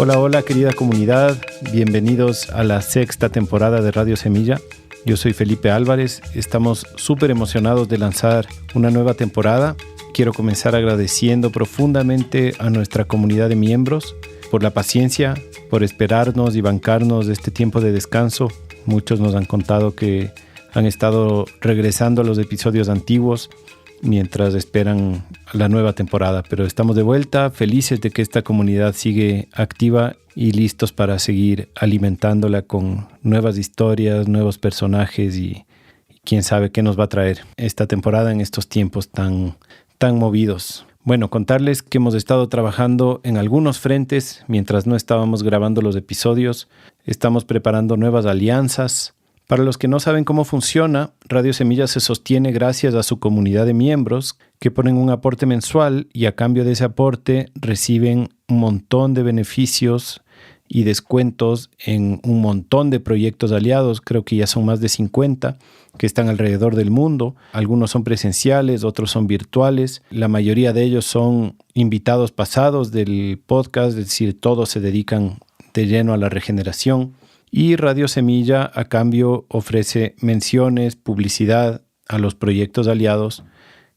Hola, hola querida comunidad, bienvenidos a la 6ª temporada de Radio Semilla. Yo soy Felipe Álvarez, estamos súper emocionados de lanzar una nueva temporada. Quiero comenzar agradeciendo profundamente a nuestra comunidad de miembros por la paciencia, por esperarnos y bancarnos este tiempo de descanso. Muchos nos han contado que han estado regresando a los episodios antiguos mientras esperan la nueva temporada, pero estamos de vuelta, felices de que esta comunidad sigue activa y listos para seguir alimentándola con nuevas historias, nuevos personajes y quién sabe qué nos va a traer esta temporada en estos tiempos tan movidos. Bueno, contarles que hemos estado trabajando en algunos frentes mientras no estábamos grabando los episodios. Estamos preparando nuevas alianzas. Para los que no saben cómo funciona, Radio Semilla se sostiene gracias a su comunidad de miembros que ponen un aporte mensual y a cambio de ese aporte reciben un montón de beneficios y descuentos en un montón de proyectos aliados. Creo que ya son más de 50 que están alrededor del mundo. Algunos son presenciales, otros son virtuales. La mayoría de ellos son invitados pasados del podcast, es decir, todos se dedican de lleno a la regeneración. Y Radio Semilla a cambio ofrece menciones, publicidad a los proyectos aliados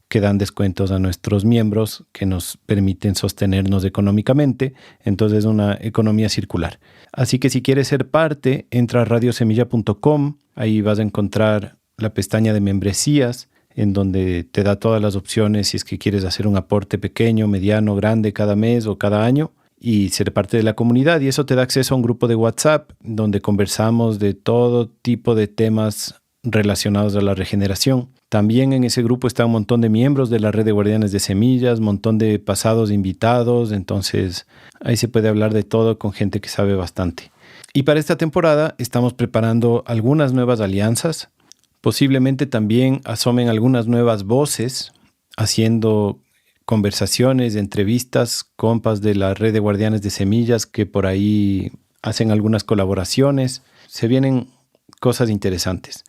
que dan descuentos a nuestros miembros que nos permiten sostenernos económicamente. Entonces es una economía circular. Así que si quieres ser parte, entra a radiosemilla.com. Ahí vas a encontrar la pestaña de membresías en donde te da todas las opciones si es que quieres hacer un aporte pequeño, mediano, grande cada mes o cada año y ser parte de la comunidad, y eso te da acceso a un grupo de WhatsApp donde conversamos de todo tipo de temas relacionados a la regeneración. También en ese grupo está un montón de miembros de la red de guardianes de semillas, un montón de pasados invitados, entonces ahí se puede hablar de todo con gente que sabe bastante. Y para esta temporada estamos preparando algunas nuevas alianzas, posiblemente también asomen algunas nuevas voces haciendo conversaciones, entrevistas, compas de la red de guardianes de semillas que por ahí hacen algunas colaboraciones. Se vienen cosas interesantes.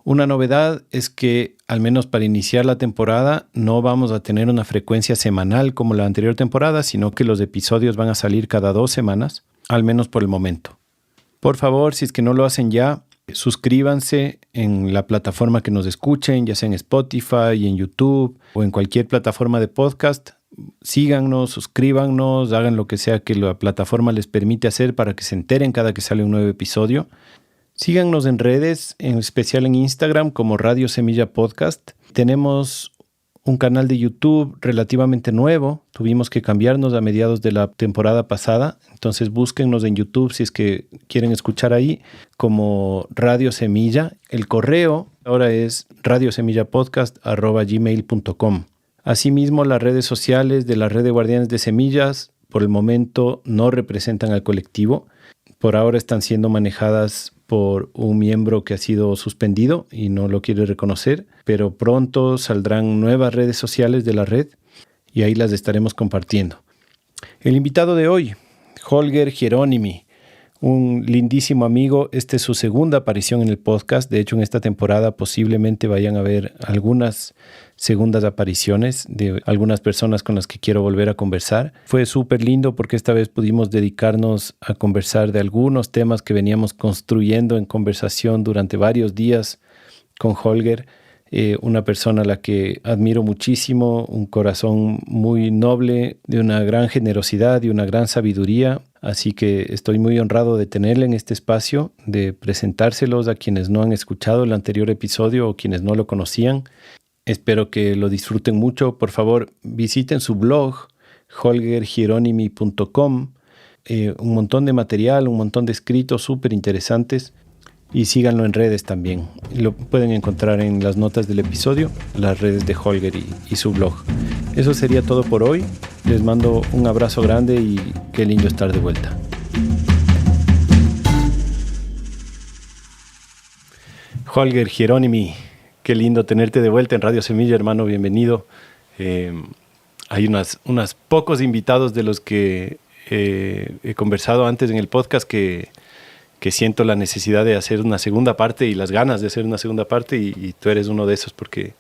Una novedad es que, al menos para iniciar la temporada, no vamos a tener una frecuencia semanal como la anterior temporada, sino que los episodios van a salir cada 2 semanas, al menos por el momento. Por favor, si es que no lo hacen ya, suscríbanse en la plataforma que nos escuchen, ya sea en Spotify, y en YouTube o en cualquier plataforma de podcast. Síganos, suscríbanos, hagan lo que sea que la plataforma les permite hacer para que se enteren cada que sale un nuevo episodio. Síganos en redes, en especial en Instagram como Radio Semilla Podcast. Tenemos un canal de YouTube relativamente nuevo. Tuvimos que cambiarnos a mediados de la temporada pasada. Entonces búsquennos en YouTube si es que quieren escuchar ahí como Radio Semilla. El correo ahora es radiosemillapodcast@gmail.com. Asimismo, las redes sociales de la red de guardianes de semillas por el momento no representan al colectivo. Por ahora están siendo manejadas por un miembro que ha sido suspendido y no lo quiere reconocer, pero pronto saldrán nuevas redes sociales de la red y ahí las estaremos compartiendo. El invitado de hoy, Holger Hieronymi, un lindísimo amigo. Esta es su segunda aparición en el podcast. De hecho, en esta temporada posiblemente vayan a ver algunas segundas apariciones de algunas personas con las que quiero volver a conversar. Fue súper lindo porque esta vez pudimos dedicarnos a conversar de algunos temas que veníamos construyendo en conversación durante varios días con Holger, una persona a la que admiro muchísimo, un corazón muy noble, de una gran generosidad y una gran sabiduría. Así que estoy muy honrado de tenerle en este espacio, de presentárselos a quienes no han escuchado el anterior episodio o quienes no lo conocían. Espero que lo disfruten mucho. Por favor, visiten su blog, holgerhieronymi.com. Un montón de material, un montón de escritos súper interesantes. Y síganlo en redes también. Lo pueden encontrar en las notas del episodio, las redes de Holger y su blog. Eso sería todo por hoy. Les mando un abrazo grande y qué lindo estar de vuelta. Holger Hieronymi, qué lindo tenerte de vuelta en Radio Semilla, hermano, bienvenido. Hay unos pocos invitados de los que he conversado antes en el podcast que siento la necesidad de hacer una segunda parte y las ganas de hacer una segunda parte y tú eres uno de esos porque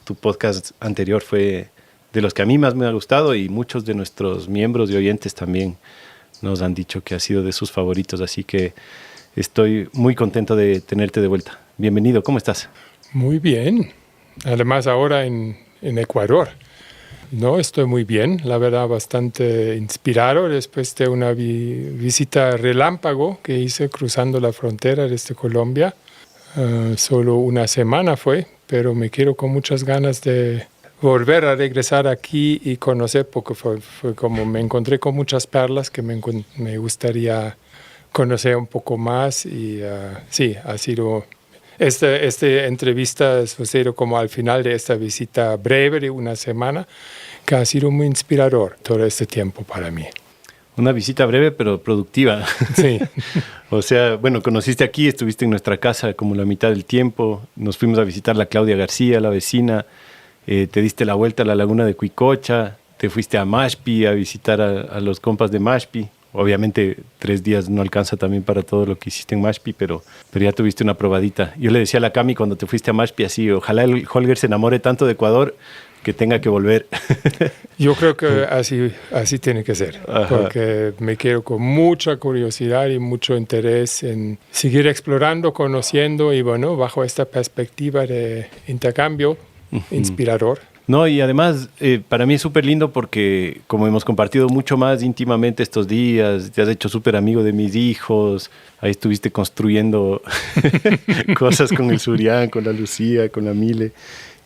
tu podcast anterior fue de los que a mí más me ha gustado y muchos de nuestros miembros y oyentes también nos han dicho que ha sido de sus favoritos, así que estoy muy contento de tenerte de vuelta. Bienvenido, ¿cómo estás? Muy bien. Además ahora en Ecuador. No, estoy muy bien, la verdad bastante inspirado después de una visita relámpago que hice cruzando la frontera desde Colombia. Solo una semana fue, pero me quedo con muchas ganas de volver a regresar aquí y conocer, porque fue como me encontré con muchas perlas que me gustaría conocer un poco más y sí, ha sido... Esta entrevista sucedió como al final de esta visita breve de una semana, que ha sido muy inspirador todo este tiempo para mí. Una visita breve pero productiva. Sí. O sea, bueno, conociste aquí, estuviste en nuestra casa como la mitad del tiempo, nos fuimos a visitar la Claudia García, la vecina, te diste la vuelta a la laguna de Cuicocha, te fuiste a Mashpi a visitar a los compas de Mashpi. Obviamente 3 días no alcanza también para todo lo que hiciste en Mashpi, pero ya tuviste una probadita. Yo le decía a la Cami cuando te fuiste a Mashpi así, ojalá el Holger se enamore tanto de Ecuador que tenga que volver. Yo creo que así tiene que ser. Ajá. Porque me quedo con mucha curiosidad y mucho interés en seguir explorando, conociendo y bueno, bajo esta perspectiva de intercambio inspirador. No, y además para mí es súper lindo porque como hemos compartido mucho más íntimamente estos días, te has hecho súper amigo de mis hijos, ahí estuviste construyendo cosas con el Surián, con la Lucía, con la Mile,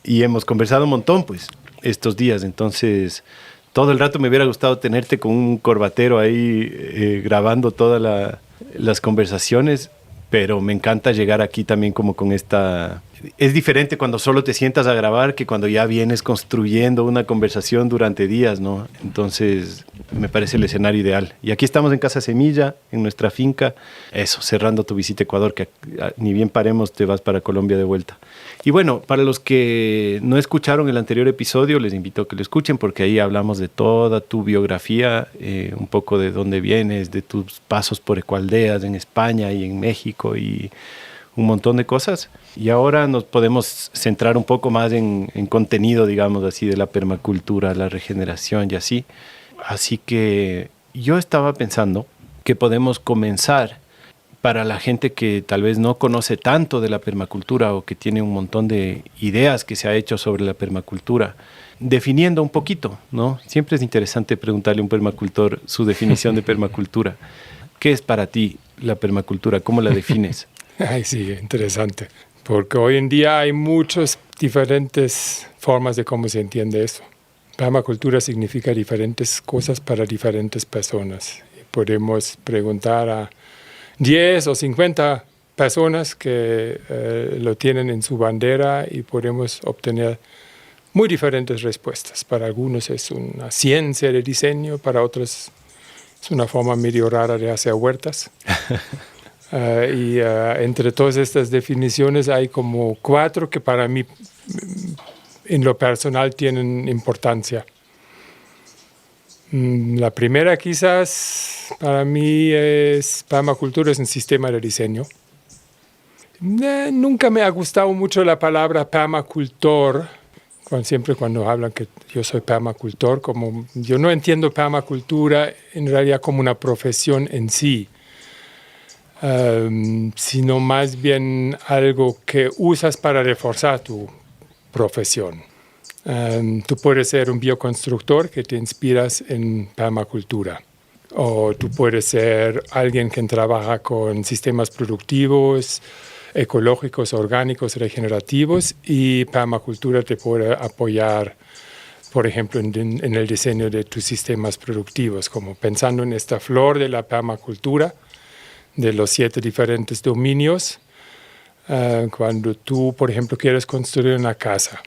y hemos conversado un montón pues estos días, entonces todo el rato me hubiera gustado tenerte con un corbatero ahí grabando todas las conversaciones, pero me encanta llegar aquí también como con esta... Es diferente cuando solo te sientas a grabar que cuando ya vienes construyendo una conversación durante días, ¿no? Entonces, me parece el escenario ideal. Y aquí estamos en Casa Semilla, en nuestra finca. Eso, cerrando tu visita a Ecuador, que ni bien paremos, te vas para Colombia de vuelta. Y bueno, para los que no escucharon el anterior episodio, les invito a que lo escuchen porque ahí hablamos de toda tu biografía, un poco de dónde vienes, de tus pasos por ecoaldeas en España y en México y un montón de cosas. Y ahora nos podemos centrar un poco más en contenido, digamos así, de la permacultura, la regeneración y así. Así que yo estaba pensando que podemos comenzar para la gente que tal vez no conoce tanto de la permacultura o que tiene un montón de ideas que se ha hecho sobre la permacultura, definiendo un poquito, ¿no? Siempre es interesante preguntarle a un permacultor su definición de permacultura. ¿Qué es para ti la permacultura? ¿Cómo la defines? Ay, sí, interesante. Porque hoy en día hay muchas diferentes formas de cómo se entiende eso. Permacultura significa diferentes cosas para diferentes personas. Podemos preguntar a 10 o 50 personas que lo tienen en su bandera y podemos obtener muy diferentes respuestas. Para algunos es una ciencia de diseño, para otros es una forma medio rara de hacer huertas. Entre todas estas definiciones hay como 4 que para mí en lo personal tienen importancia. La primera quizás para mí es permacultura es un sistema de diseño. Nunca me ha gustado mucho la palabra permacultor. Siempre cuando hablan que yo soy permacultor, como yo no entiendo permacultura en realidad como una profesión en sí. Sino más bien algo que usas para reforzar tu profesión. Tú puedes ser un bioconstructor que te inspiras en permacultura. O tú puedes ser alguien que trabaja con sistemas productivos, ecológicos, orgánicos, regenerativos, y permacultura te puede apoyar, por ejemplo, en el diseño de tus sistemas productivos, como pensando en esta flor de la permacultura, de los 7 diferentes dominios. Cuando tú, por ejemplo, quieres construir una casa,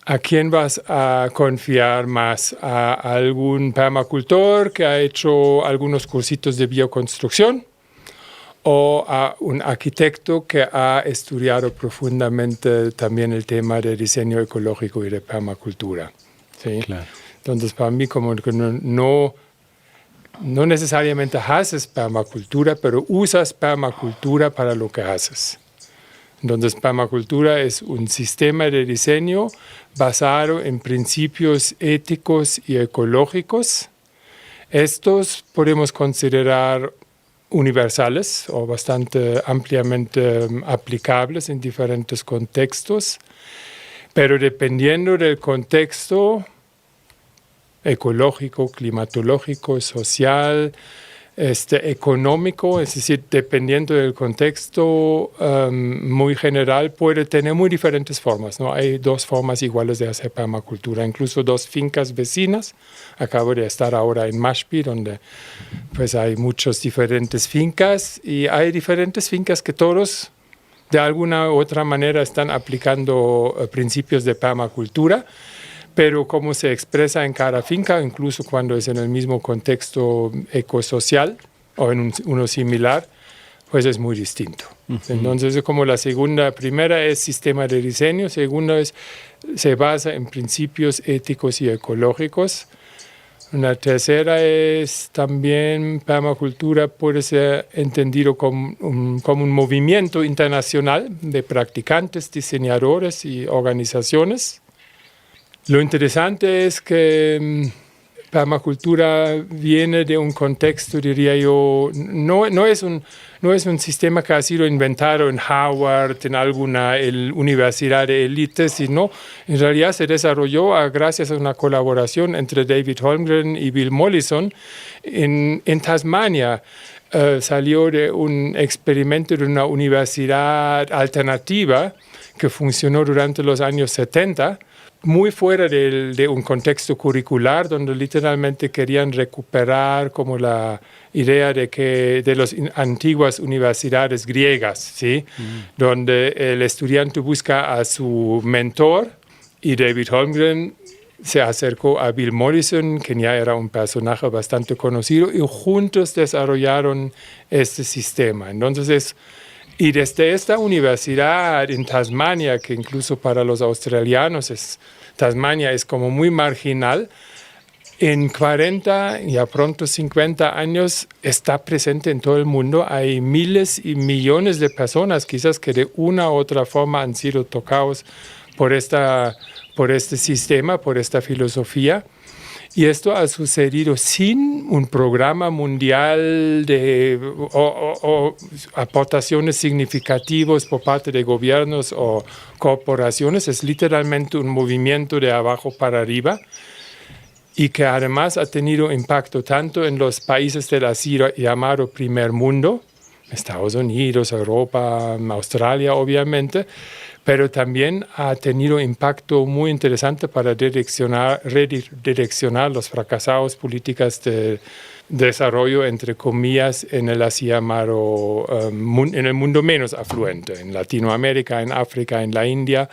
¿a quién vas a confiar más? ¿A algún permacultor que ha hecho algunos cursitos de bioconstrucción? ¿O a un arquitecto que ha estudiado profundamente también el tema de diseño ecológico y de permacultura? ¿Sí? Claro. Entonces, para mí, como que no necesariamente haces permacultura, pero usas permacultura para lo que haces. Entonces, permacultura es un sistema de diseño basado en principios éticos y ecológicos, Estos podemos considerar universales o bastante ampliamente aplicables en diferentes contextos, pero dependiendo del contexto ecológico, climatológico, social, económico, es decir, dependiendo del contexto muy general, puede tener muy diferentes formas. No hay dos formas iguales de hacer permacultura, incluso dos fincas vecinas. Acabo de estar ahora en Mashpee, donde pues hay muchas diferentes fincas y hay diferentes fincas que todos de alguna u otra manera están aplicando principios de permacultura. Pero cómo se expresa en cada finca, incluso cuando es en el mismo contexto ecosocial o en uno similar, pues es muy distinto. Entonces, como primera es sistema de diseño, segunda se basa en principios éticos y ecológicos. Una tercera es también permacultura puede ser entendido como un movimiento internacional de practicantes, diseñadores y organizaciones. Lo interesante es que permacultura viene de un contexto, diría yo, no es un sistema que ha sido inventado en Harvard, en alguna universidad de élite, sino en realidad se desarrolló gracias a una colaboración entre David Holmgren y Bill Mollison en Tasmania. Salió de un experimento de una universidad alternativa que funcionó durante los años 70, muy fuera de un contexto curricular, donde literalmente querían recuperar como la idea de las antiguas universidades griegas, ¿sí? Donde el estudiante busca a su mentor y David Holmgren se acercó a Bill Mollison, que ya era un personaje bastante conocido, y juntos desarrollaron este sistema. Entonces, y desde esta universidad en Tasmania, que incluso para los australianos Tasmania es como muy marginal, en 40, ya pronto 50 años está presente en todo el mundo. Hay miles y millones de personas quizás que de una u otra forma han sido tocados por este sistema, por esta filosofía. Y esto ha sucedido sin un programa mundial o aportaciones significativas por parte de gobiernos o corporaciones. Es literalmente un movimiento de abajo para arriba y que además ha tenido impacto tanto en los países del así llamado primer mundo, Estados Unidos, Europa, Australia obviamente, pero también ha tenido impacto muy interesante para redireccionar las fracasadas políticas de desarrollo, entre comillas, en el así llamado en el mundo menos afluente, en Latinoamérica, en África, en la India.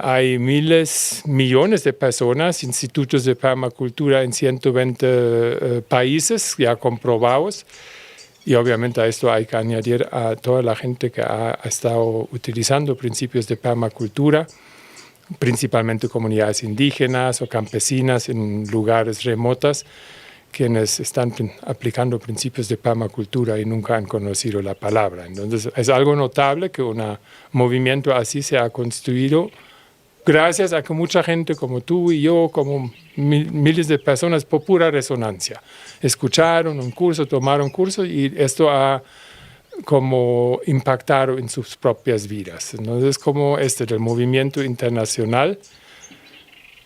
Hay millones de personas, institutos de permacultura en 120 países ya comprobados. Y obviamente a esto hay que añadir a toda la gente que ha estado utilizando principios de permacultura, principalmente comunidades indígenas o campesinas en lugares remotos, quienes están aplicando principios de permacultura y nunca han conocido la palabra. Entonces es algo notable que un movimiento así se ha construido gracias a que mucha gente como tú y yo, como miles de personas, por pura resonancia, escucharon un curso, tomaron curso y esto ha como impactado en sus propias vidas. Entonces, como del movimiento internacional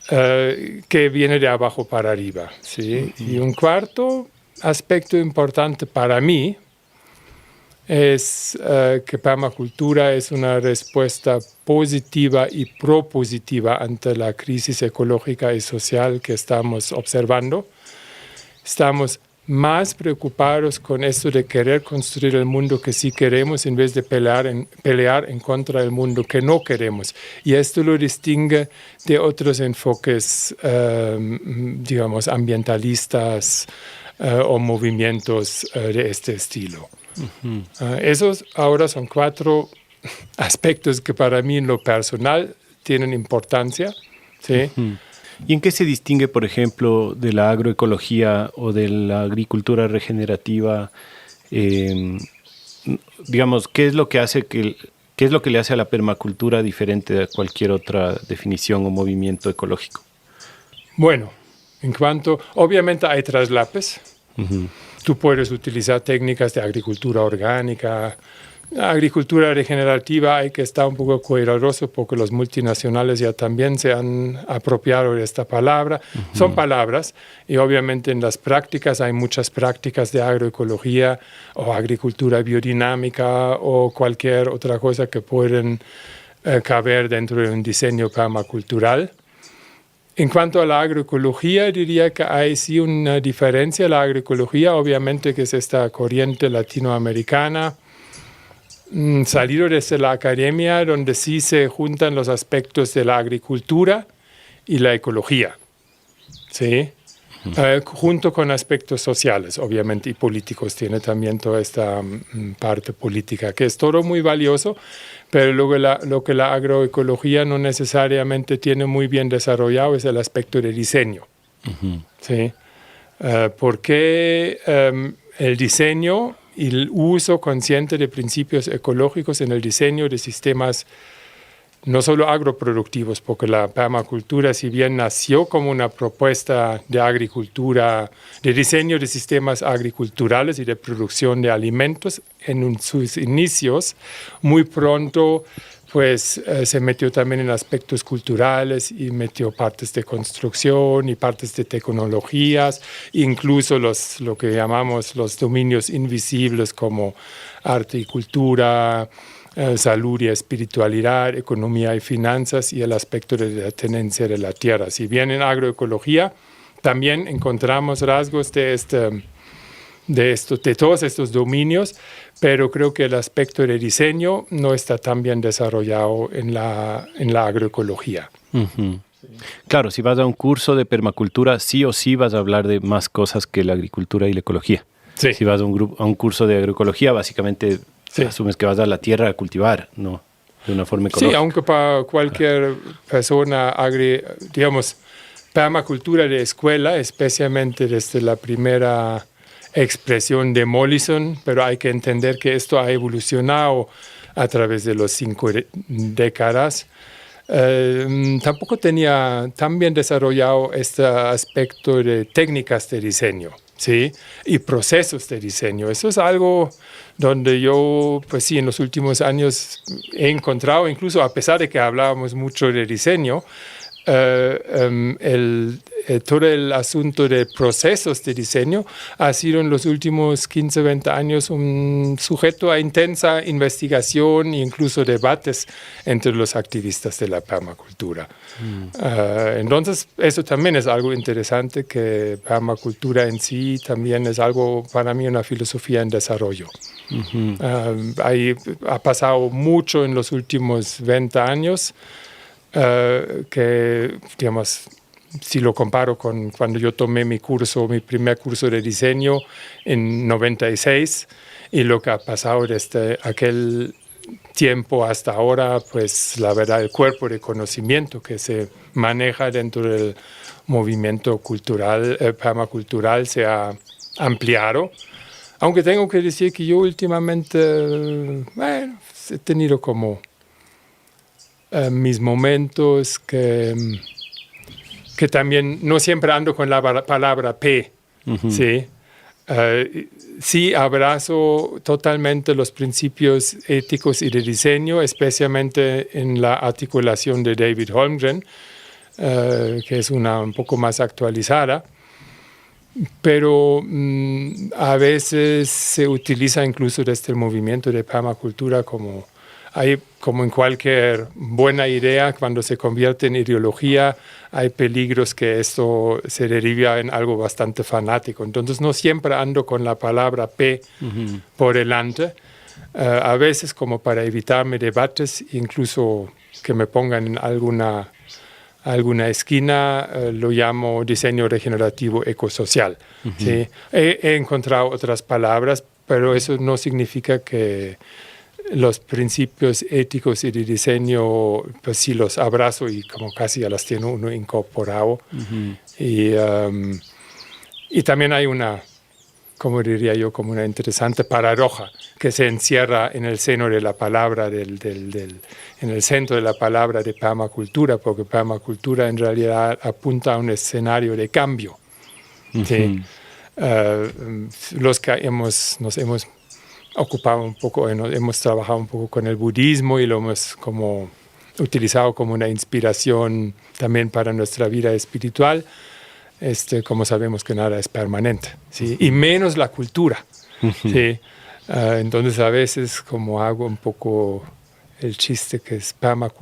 que viene de abajo para arriba, ¿sí? Y un cuarto aspecto importante para mí es que permacultura es una respuesta positiva y propositiva ante la crisis ecológica y social que estamos observando. Estamos más preocupados con esto de querer construir el mundo que sí queremos en vez de pelear en contra del mundo que no queremos. Y esto lo distingue de otros enfoques, digamos, ambientalistas o movimientos de este estilo. Esos ahora son 4 aspectos que para mí en lo personal tienen importancia, ¿sí? ¿Y en qué se distingue, por ejemplo, de la agroecología o de la agricultura regenerativa? Digamos, ¿qué es lo que le hace a la permacultura diferente de cualquier otra definición o movimiento ecológico? Bueno, Obviamente hay traslapes. Tú puedes utilizar técnicas de agricultura orgánica, agricultura regenerativa. Hay que estar un poco cuidadoso porque los multinacionales ya también se han apropiado de esta palabra. Son palabras y obviamente en las prácticas hay muchas prácticas de agroecología o agricultura biodinámica o cualquier otra cosa que pueden caber dentro de un diseño permacultural. En cuanto a la agroecología, diría que hay sí una diferencia. La agroecología, obviamente, que es esta corriente latinoamericana, salido desde la academia, donde sí se juntan los aspectos de la agricultura y la ecología, ¿sí? Junto con aspectos sociales, obviamente, y políticos. Tiene también toda esta parte política, que es todo muy valioso. Pero luego lo que la agroecología no necesariamente tiene muy bien desarrollado es el aspecto de diseño. ¿Sí? Porque el diseño y el uso consciente de principios ecológicos en el diseño de sistemas no solo agroproductivos, porque la permacultura, si bien nació como una propuesta de agricultura, de diseño de sistemas agriculturales y de producción de alimentos, en sus inicios, muy pronto pues se metió también en aspectos culturales y metió partes de construcción y partes de tecnologías, incluso lo que llamamos los dominios invisibles como arte y cultura, salud y espiritualidad, economía y finanzas y el aspecto de la tenencia de la tierra. Si bien en agroecología también encontramos rasgos de todos estos dominios, pero creo que el aspecto de diseño no está tan bien desarrollado en la agroecología. Claro, si vas a un curso de permacultura, sí o sí vas a hablar de más cosas que la agricultura y la ecología. Sí. Si vas a un curso de agroecología, básicamente asumes que vas a la tierra a cultivar, ¿no? De una forma ecológica. Sí, aunque para cualquier persona, digamos, permacultura de escuela, especialmente desde la primera expresión de Mollison, pero hay que entender que esto ha evolucionado a través de las 5 décadas. Tampoco tenía tan bien desarrollado este aspecto de técnicas de diseño, ¿sí? Y procesos de diseño. Eso es algo donde yo, pues sí, en los últimos años he encontrado, incluso a pesar de que hablábamos mucho de diseño, todo el asunto de procesos de diseño ha sido en los últimos 15, 20 años un sujeto a intensa investigación e incluso debates entre los activistas de la permacultura. Entonces, eso también es algo interesante, que permacultura en sí también es algo, para mí, una filosofía en desarrollo. Ha pasado mucho en los últimos 20 años, que, digamos, si lo comparo con cuando yo tomé mi primer curso de diseño en 96, y lo que ha pasado desde aquel tiempo hasta ahora, pues la verdad, el cuerpo de conocimiento que se maneja dentro del movimiento cultural, permacultural, se ha ampliado. Aunque tengo que decir que yo últimamente, he tenido como mis momentos que también no siempre ando con la palabra P, ¿sí? Sí abrazo totalmente los principios éticos y de diseño, especialmente en la articulación de David Holmgren, que es una un poco más actualizada, pero a veces se utiliza incluso desde el movimiento de permacultura como en cualquier buena idea, cuando se convierte en ideología, hay peligros que esto se deriva en algo bastante fanático. Entonces, no siempre ando con la palabra P por delante. A veces, como para evitarme debates, incluso que me pongan en alguna esquina, lo llamo diseño regenerativo ecosocial. ¿Sí? He encontrado otras palabras, pero eso no significa que los principios éticos y de diseño, pues sí los abrazo y como casi ya las tiene uno incorporado. Y también hay una como diría yo, como una interesante paradoja que se encierra en el seno de la palabra, en el centro de la palabra de permacultura, porque permacultura en realidad apunta a un escenario de cambio. ¿Sí? Los que nos hemos ocupado un poco, hemos trabajado un poco con el budismo y lo hemos como utilizado como una inspiración también para nuestra vida espiritual. Como sabemos que nada es permanente, ¿sí? Y menos la cultura. ¿Sí? Entonces a veces como hago un poco el chiste que es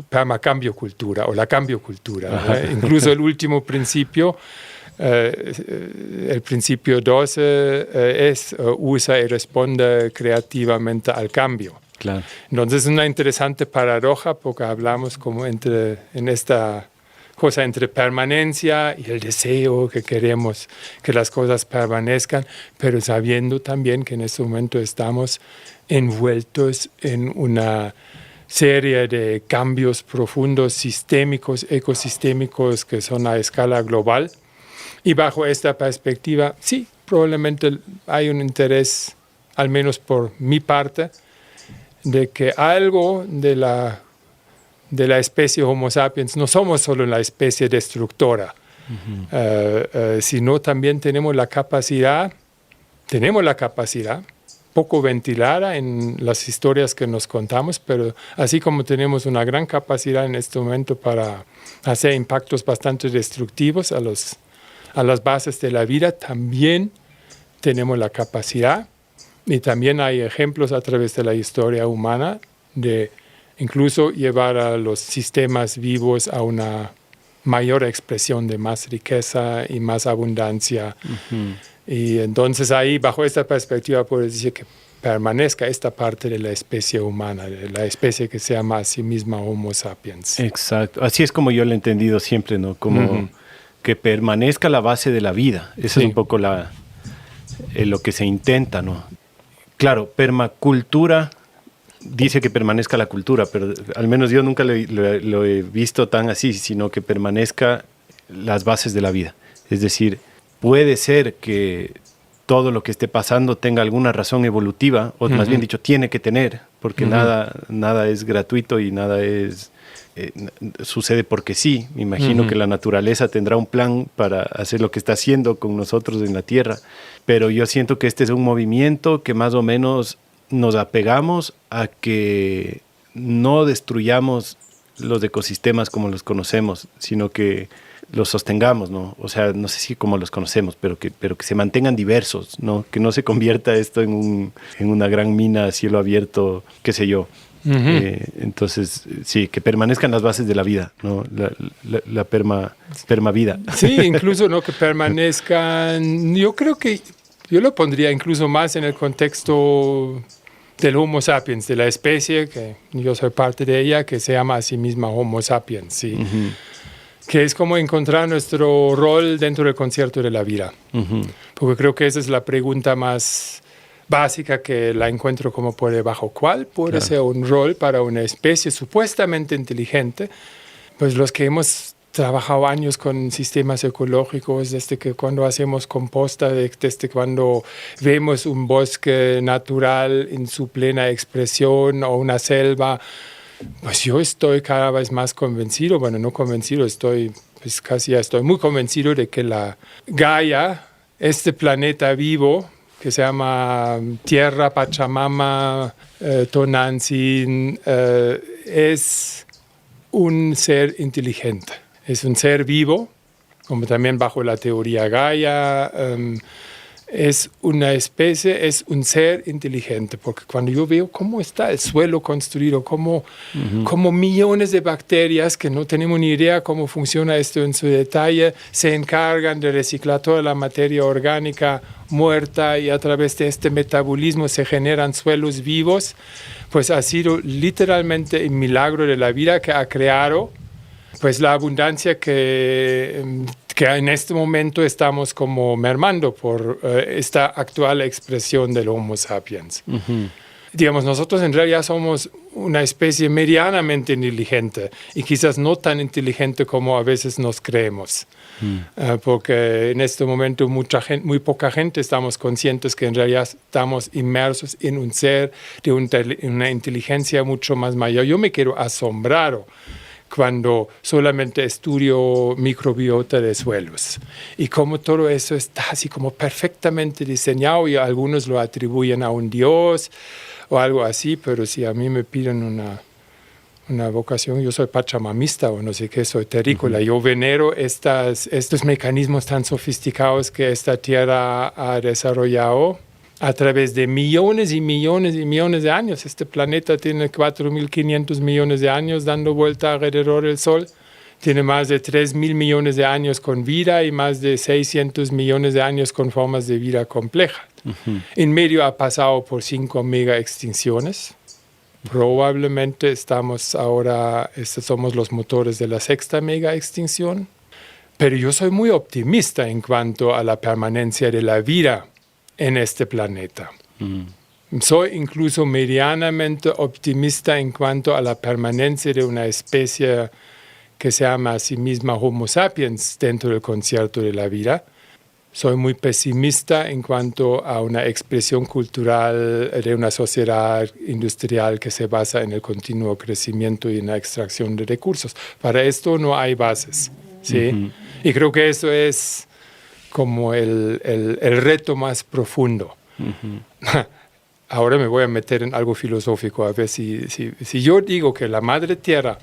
permacambio cultura o la cambio cultura. Incluso el último principio, el principio 12 usa y responde creativamente al cambio. Claro. Entonces es una interesante paradoja porque hablamos como en esta cosa entre permanencia y el deseo que queremos que las cosas permanezcan, pero sabiendo también que en este momento estamos envueltos en una serie de cambios profundos, sistémicos, ecosistémicos que son a escala global. Y bajo esta perspectiva, sí, probablemente hay un interés, al menos por mi parte, de que algo de la especie Homo sapiens, no somos solo la especie destructora, sino también tenemos la capacidad, poco ventilada en las historias que nos contamos, pero así como tenemos una gran capacidad en este momento para hacer impactos bastante destructivos a las bases de la vida, también tenemos la capacidad, y también hay ejemplos a través de la historia humana de incluso llevar a los sistemas vivos a una mayor expresión de más riqueza y más abundancia. Y entonces ahí, bajo esta perspectiva, puedo decir que permanezca esta parte de la especie humana, de la especie que se llama a sí misma Homo sapiens. Exacto. Así es como yo lo he entendido siempre, ¿no? Como que permanezca la base de la vida. Eso es un poco lo que se intenta, ¿no? Claro, permacultura dice que permanezca la cultura, pero al menos yo nunca lo he visto tan así, sino que permanezca las bases de la vida. Es decir, puede ser que todo lo que esté pasando tenga alguna razón evolutiva, o más bien dicho, tiene que tener, porque nada es gratuito y nada sucede porque sí. Me imagino que la naturaleza tendrá un plan para hacer lo que está haciendo con nosotros en la Tierra, pero yo siento que este es un movimiento que más o menos nos apegamos a que no destruyamos los ecosistemas como los conocemos, sino que los sostengamos, ¿no? O sea, no sé si como los conocemos, pero que se mantengan diversos, ¿no? Que no se convierta esto en una gran mina a cielo abierto, qué sé yo. Entonces, sí, que permanezcan las bases de la vida, ¿no? La permavida. Sí, incluso no que permanezcan. Yo creo que yo lo pondría incluso más en el contexto del Homo sapiens, de la especie, que yo soy parte de ella, que se llama a sí misma Homo sapiens, ¿sí? Que es como encontrar nuestro rol dentro del concierto de la vida. Porque creo que esa es la pregunta más básica que la encuentro como por debajo. ¿Cuál puede ser un rol para una especie supuestamente inteligente? Pues los que hemos trabajado años con sistemas ecológicos, desde que cuando hacemos composta, desde cuando vemos un bosque natural en su plena expresión o una selva, pues yo estoy cada vez más convencido, bueno, no convencido, casi ya estoy muy convencido de que la Gaia, este planeta vivo, que se llama Tierra, Pachamama, Tonantzin, es un ser inteligente. Es un ser vivo, como también bajo la teoría Gaia, es una especie, es un ser inteligente, porque cuando yo veo cómo está el suelo construido, cómo millones de bacterias que no tenemos ni idea cómo funciona esto en su detalle, se encargan de reciclar toda la materia orgánica muerta y a través de este metabolismo se generan suelos vivos, pues ha sido literalmente un milagro de la vida que ha creado pues la abundancia que en este momento estamos como mermando por esta actual expresión del Homo sapiens. digamos, nosotros en realidad somos una especie medianamente inteligente y quizás no tan inteligente como a veces nos creemos. Porque en este momento muy poca gente estamos conscientes que en realidad estamos inmersos en un ser de una inteligencia mucho más mayor. Yo me quedo asombrado cuando solamente estudio microbiota de suelos y cómo todo eso está así como perfectamente diseñado, y algunos lo atribuyen a un dios o algo así, pero si a mí me piden una vocación, yo soy pachamamista o no sé qué, soy terrícola. Yo venero estos mecanismos tan sofisticados que esta tierra ha desarrollado a través de millones y millones y millones de años. Este planeta tiene 4.500 millones de años dando vuelta alrededor del Sol. Tiene más de 3.000 millones de años con vida y más de 600 millones de años con formas de vida compleja. En medio ha pasado por 5 mega extinciones. Probablemente somos los motores de la 6ª mega extinción. Pero yo soy muy optimista en cuanto a la permanencia de la vida en este planeta. Soy incluso medianamente optimista en cuanto a la permanencia de una especie que se llama a sí misma Homo sapiens dentro del concierto de la vida. Soy muy pesimista en cuanto a una expresión cultural de una sociedad industrial que se basa en el continuo crecimiento y en la extracción de recursos. Para esto no hay bases, ¿sí? Y creo que eso es como el reto más profundo. Ahora me voy a meter en algo filosófico, a ver si yo digo que la Madre Tierra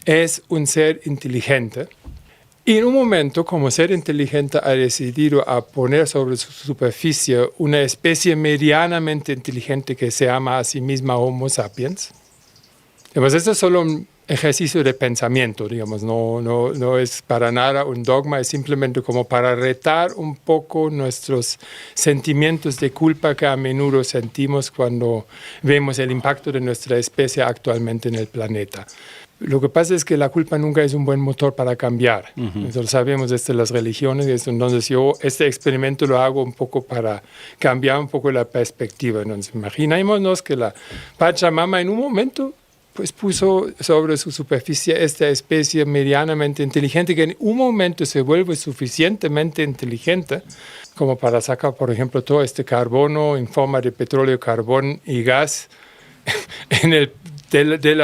es un ser inteligente, y en un momento, como ser inteligente, ha decidido a poner sobre su superficie una especie medianamente inteligente que se llama a sí misma Homo sapiens. Además, esto es solo un ejercicio de pensamiento, digamos, no es para nada un dogma, es simplemente como para retar un poco nuestros sentimientos de culpa que a menudo sentimos cuando vemos el impacto de nuestra especie actualmente en el planeta. Lo que pasa es que la culpa nunca es un buen motor para cambiar. Eso lo sabemos desde las religiones. Entonces yo este experimento lo hago un poco para cambiar un poco la perspectiva. Entonces imaginémonos que la Pachamama en un momento pues puso sobre su superficie esta especie medianamente inteligente que en un momento se vuelve suficientemente inteligente como para sacar, por ejemplo, todo este carbono en forma de petróleo, carbón y gas de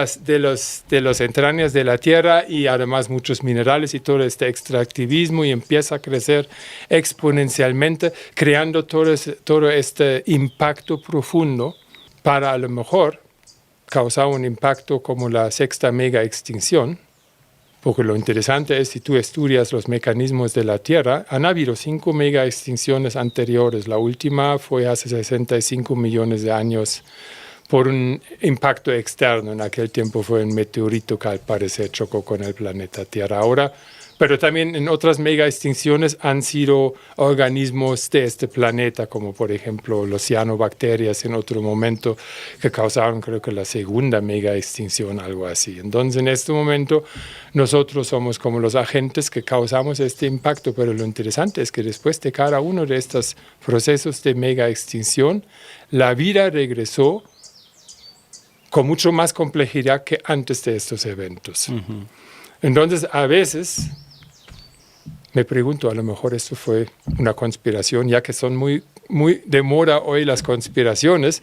las entrañas de la tierra, y además muchos minerales y todo este extractivismo, y empieza a crecer exponencialmente, creando todo este impacto profundo para a lo mejor causar un impacto como la 6ª mega extinción. Porque lo interesante es, si tú estudias los mecanismos de la Tierra, han habido 5 mega extinciones anteriores. La última fue hace 65 millones de años por un impacto externo. En aquel tiempo fue un meteorito que al parecer chocó con el planeta Tierra. Ahora, pero también en otras mega extinciones han sido organismos de este planeta, como por ejemplo los cianobacterias en otro momento, que causaron, creo que la 2ª mega extinción, algo así. Entonces, en este momento, nosotros somos como los agentes que causamos este impacto, pero lo interesante es que después de cada uno de estos procesos de mega extinción, la vida regresó con mucho más complejidad que antes de estos eventos. Entonces, a veces me pregunto, a lo mejor esto fue una conspiración, ya que son muy de moda hoy las conspiraciones,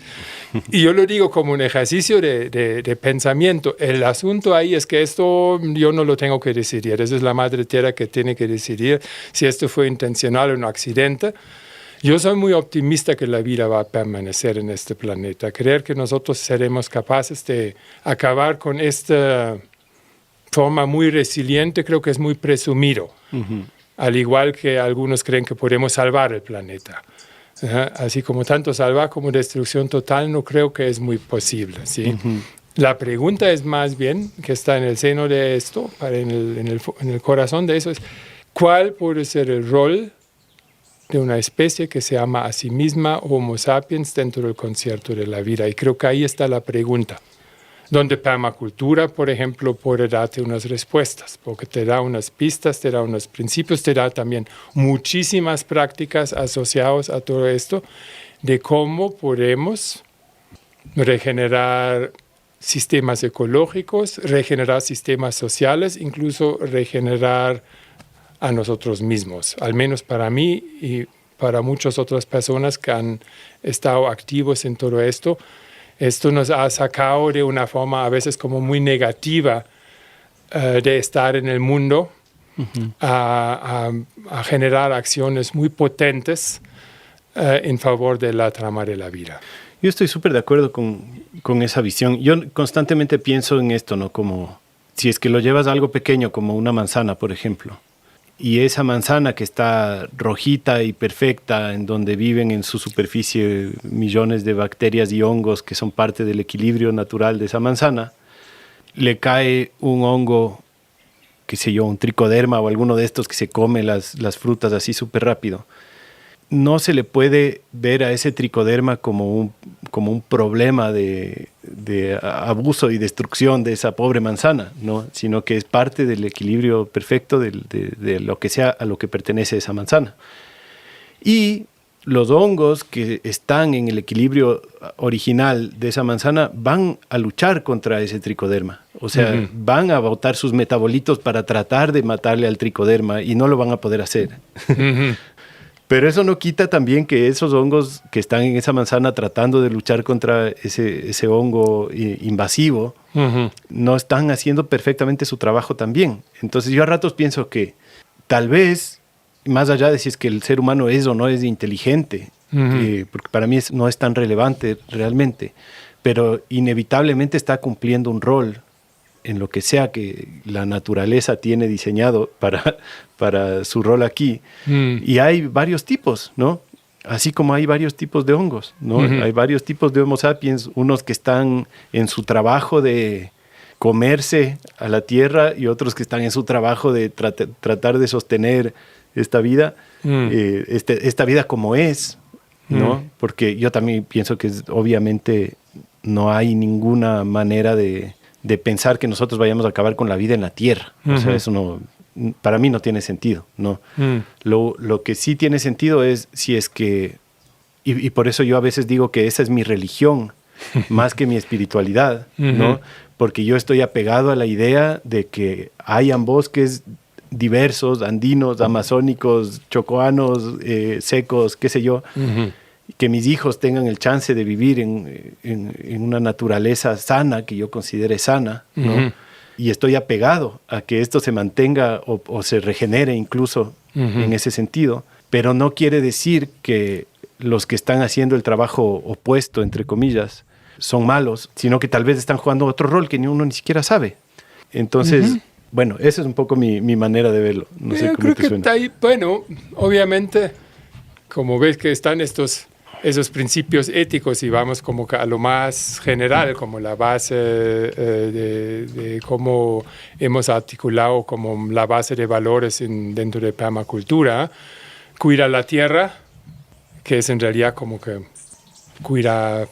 y yo lo digo como un ejercicio de pensamiento. El asunto ahí es que esto yo no lo tengo que decidir, esa es la Madre Tierra que tiene que decidir si esto fue intencional o un accidente. Yo soy muy optimista que la vida va a permanecer en este planeta. Creer que nosotros seremos capaces de acabar con esta forma muy resiliente creo que es muy presumido. Al igual que algunos creen que podemos salvar el planeta. Así como tanto salvar como destrucción total no creo que es muy posible, ¿sí? La pregunta es más bien, que está en el seno de esto, en el corazón de eso, es ¿cuál puede ser el rol de una especie que se llama a sí misma Homo sapiens dentro del concierto de la vida? Y creo que ahí está la pregunta, donde permacultura, por ejemplo, puede darte unas respuestas, porque te da unas pistas, te da unos principios, te da también muchísimas prácticas asociadas a todo esto, de cómo podemos regenerar sistemas ecológicos, regenerar sistemas sociales, incluso regenerar a nosotros mismos. Al menos para mí y para muchas otras personas que han estado activos en todo esto, esto nos ha sacado de una forma a veces como muy negativa de estar en el mundo a generar acciones muy potentes en favor de la trama de la vida. Yo estoy súper de acuerdo con esa visión. Yo constantemente pienso en esto, ¿no? Como si es que lo llevas a algo pequeño, como una manzana, por ejemplo, y esa manzana que está rojita y perfecta, en donde viven en su superficie millones de bacterias y hongos que son parte del equilibrio natural de esa manzana, le cae un hongo, qué sé yo, un tricoderma o alguno de estos que se come las frutas así súper rápido. No se le puede ver a ese tricoderma como un problema de abuso y destrucción de esa pobre manzana, ¿no? Sino que es parte del equilibrio perfecto de lo que sea a lo que pertenece esa manzana. Y los hongos que están en el equilibrio original de esa manzana van a luchar contra ese tricoderma. O sea, van a botar sus metabolitos para tratar de matarle al tricoderma y no lo van a poder hacer. Pero eso no quita también que esos hongos que están en esa manzana tratando de luchar contra ese hongo invasivo, no están haciendo perfectamente su trabajo también. Entonces yo a ratos pienso que tal vez, más allá de si es que el ser humano es o no es inteligente, porque para mí no es tan relevante realmente, pero inevitablemente está cumpliendo un rol en lo que sea que la naturaleza tiene diseñado para su rol aquí. Y hay varios tipos, ¿no? Así como hay varios tipos de hongos, ¿no? Hay varios tipos de Homo sapiens, unos que están en su trabajo de comerse a la tierra y otros que están en su trabajo de tratar de sostener esta vida, esta vida como es, ¿no? Porque yo también pienso que obviamente no hay ninguna manera de pensar que nosotros vayamos a acabar con la vida en la tierra. O sea, eso no, para mí no tiene sentido, ¿no? Lo que sí tiene sentido es si es que, y por eso yo a veces digo que esa es mi religión, más que mi espiritualidad, ¿no? Porque yo estoy apegado a la idea de que hayan bosques diversos, andinos, amazónicos, chocoanos, secos, qué sé yo, que mis hijos tengan el chance de vivir en una naturaleza sana, que yo considere sana, ¿no? Y estoy apegado a que esto se mantenga o se regenere incluso en ese sentido, pero no quiere decir que los que están haciendo el trabajo opuesto, entre comillas, son malos, sino que tal vez están jugando otro rol que uno ni siquiera sabe. Entonces, bueno, esa es un poco mi manera de verlo. No sé cómo te suena. Bueno, obviamente, como ves que están esos principios éticos y vamos como a lo más general, como la base de cómo hemos articulado como la base de valores dentro de permacultura, cuida la tierra, que es en realidad como que cuida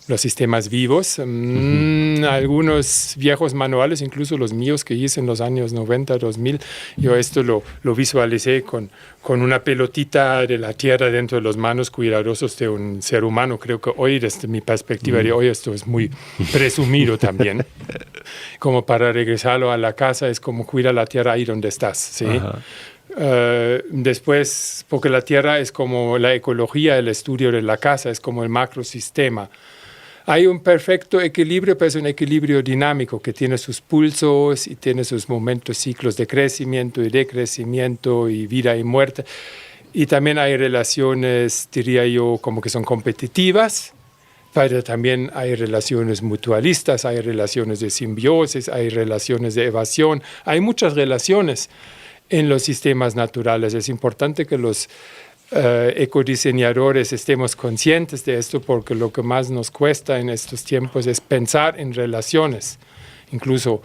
los sistemas vivos. Algunos viejos manuales, incluso los míos que hice en los años 90, 2000, yo esto lo visualicé con una pelotita de la tierra dentro de las manos cuidadosos de un ser humano. Creo que hoy, desde mi perspectiva de hoy, esto es muy presumido también. Como para regresarlo a la casa, es como cuida la tierra ahí donde estás, ¿sí? Después, porque la tierra es como la ecología, el estudio de la casa, es como el macrosistema. Hay un perfecto equilibrio, pero es un equilibrio dinámico que tiene sus pulsos y tiene sus momentos, ciclos de crecimiento y decrecimiento y vida y muerte. Y también hay relaciones, diría yo, como que son competitivas, pero también hay relaciones mutualistas, hay relaciones de simbiosis, hay relaciones de evasión, hay muchas relaciones en los sistemas naturales. Es importante que los ecodiseñadores estemos conscientes de esto, porque lo que más nos cuesta en estos tiempos es pensar en relaciones. Incluso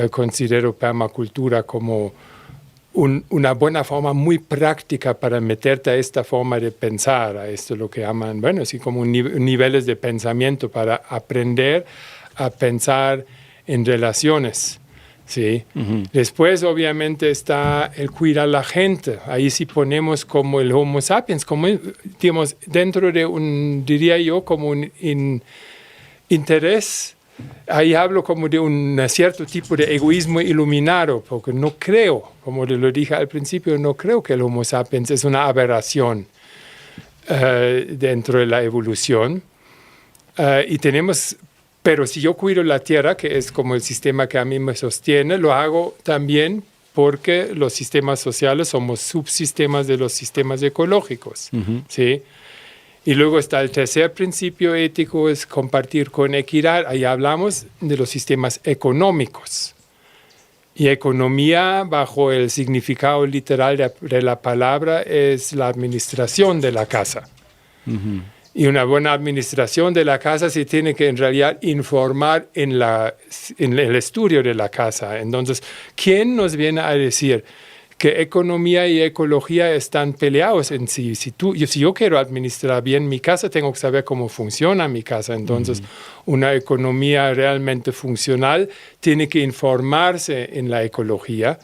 considero permacultura como una buena forma muy práctica para meterte a esta forma de pensar, a esto lo que llaman, bueno, así como niveles de pensamiento para aprender a pensar en relaciones. Sí. Después, obviamente, está el cuidar a la gente. Ahí sí ponemos como el Homo sapiens, como, digamos, dentro de diría yo, como interés, ahí hablo como de un cierto tipo de egoísmo iluminado, porque no creo, como lo dije al principio, no creo que el Homo sapiens es una aberración dentro de la evolución. Pero si yo cuido la tierra, que es como el sistema que a mí me sostiene, lo hago también porque los sistemas sociales somos subsistemas de los sistemas ecológicos, ¿sí? Y luego está el tercer principio ético, es compartir con equidad. Ahí hablamos de los sistemas económicos. Y economía, bajo el significado literal de la palabra, es la administración de la casa. Y una buena administración de la casa se tiene que en realidad informar en el estudio de la casa. Entonces, ¿quién nos viene a decir que economía y ecología están peleados en sí? Si yo quiero administrar bien mi casa, tengo que saber cómo funciona mi casa. Entonces, una economía realmente funcional tiene que informarse en la ecología.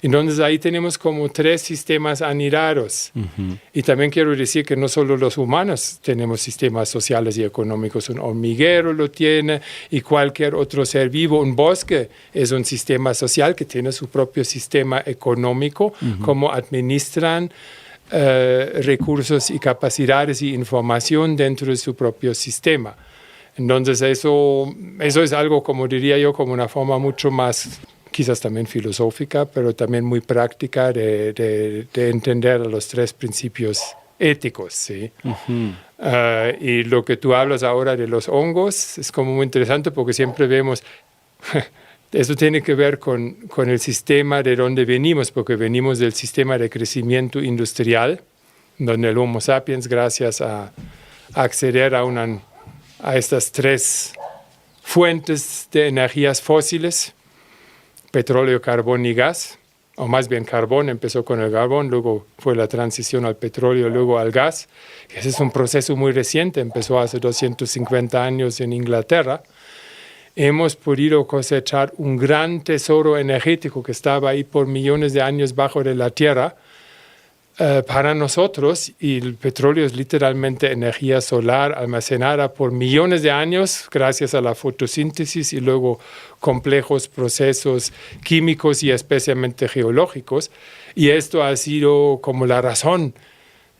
Entonces, ahí tenemos como 3 sistemas anidados. Y también quiero decir que no solo los humanos tenemos sistemas sociales y económicos. Un hormiguero lo tiene y cualquier otro ser vivo. Un bosque es un sistema social que tiene su propio sistema económico, cómo administran recursos y capacidades y información dentro de su propio sistema. Entonces, eso es algo, como diría yo, como una forma mucho más, quizás también filosófica, pero también muy práctica de entender los 3 principios éticos, ¿sí? Y lo que tú hablas ahora de los hongos es como muy interesante porque siempre vemos, eso tiene que ver con el sistema de donde venimos, porque venimos del sistema de crecimiento industrial, donde el Homo sapiens, gracias a acceder a estas 3 fuentes de energías fósiles, petróleo, carbón y gas, o más bien carbón, empezó con el carbón, luego fue la transición al petróleo, luego al gas. Ese es un proceso muy reciente, empezó hace 250 años en Inglaterra. Hemos podido cosechar un gran tesoro energético que estaba ahí por millones de años bajo de la tierra para nosotros, y el petróleo es literalmente energía solar almacenada por millones de años gracias a la fotosíntesis y luego complejos procesos químicos y especialmente geológicos. Y esto ha sido como la razón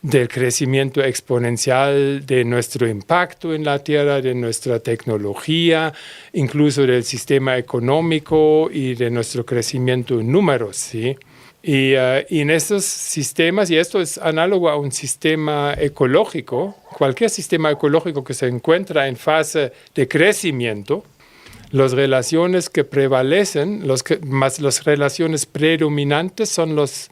del crecimiento exponencial de nuestro impacto en la Tierra, de nuestra tecnología, incluso del sistema económico y de nuestro crecimiento en números, ¿sí? Y en estos sistemas, y esto es análogo a un sistema ecológico, cualquier sistema ecológico que se encuentra en fase de crecimiento, las relaciones que prevalecen, las relaciones predominantes son los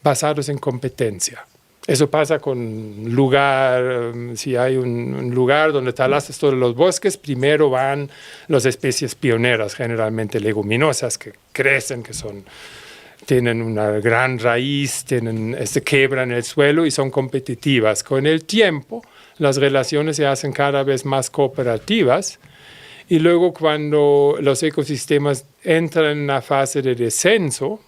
basados en competencia. Eso pasa con lugar, si hay un lugar donde talasas todos los bosques, primero van las especies pioneras, generalmente leguminosas, que crecen, tienen una gran raíz, quebran el suelo y son competitivas. Con el tiempo, las relaciones se hacen cada vez más cooperativas y luego cuando los ecosistemas entran en una fase de descenso,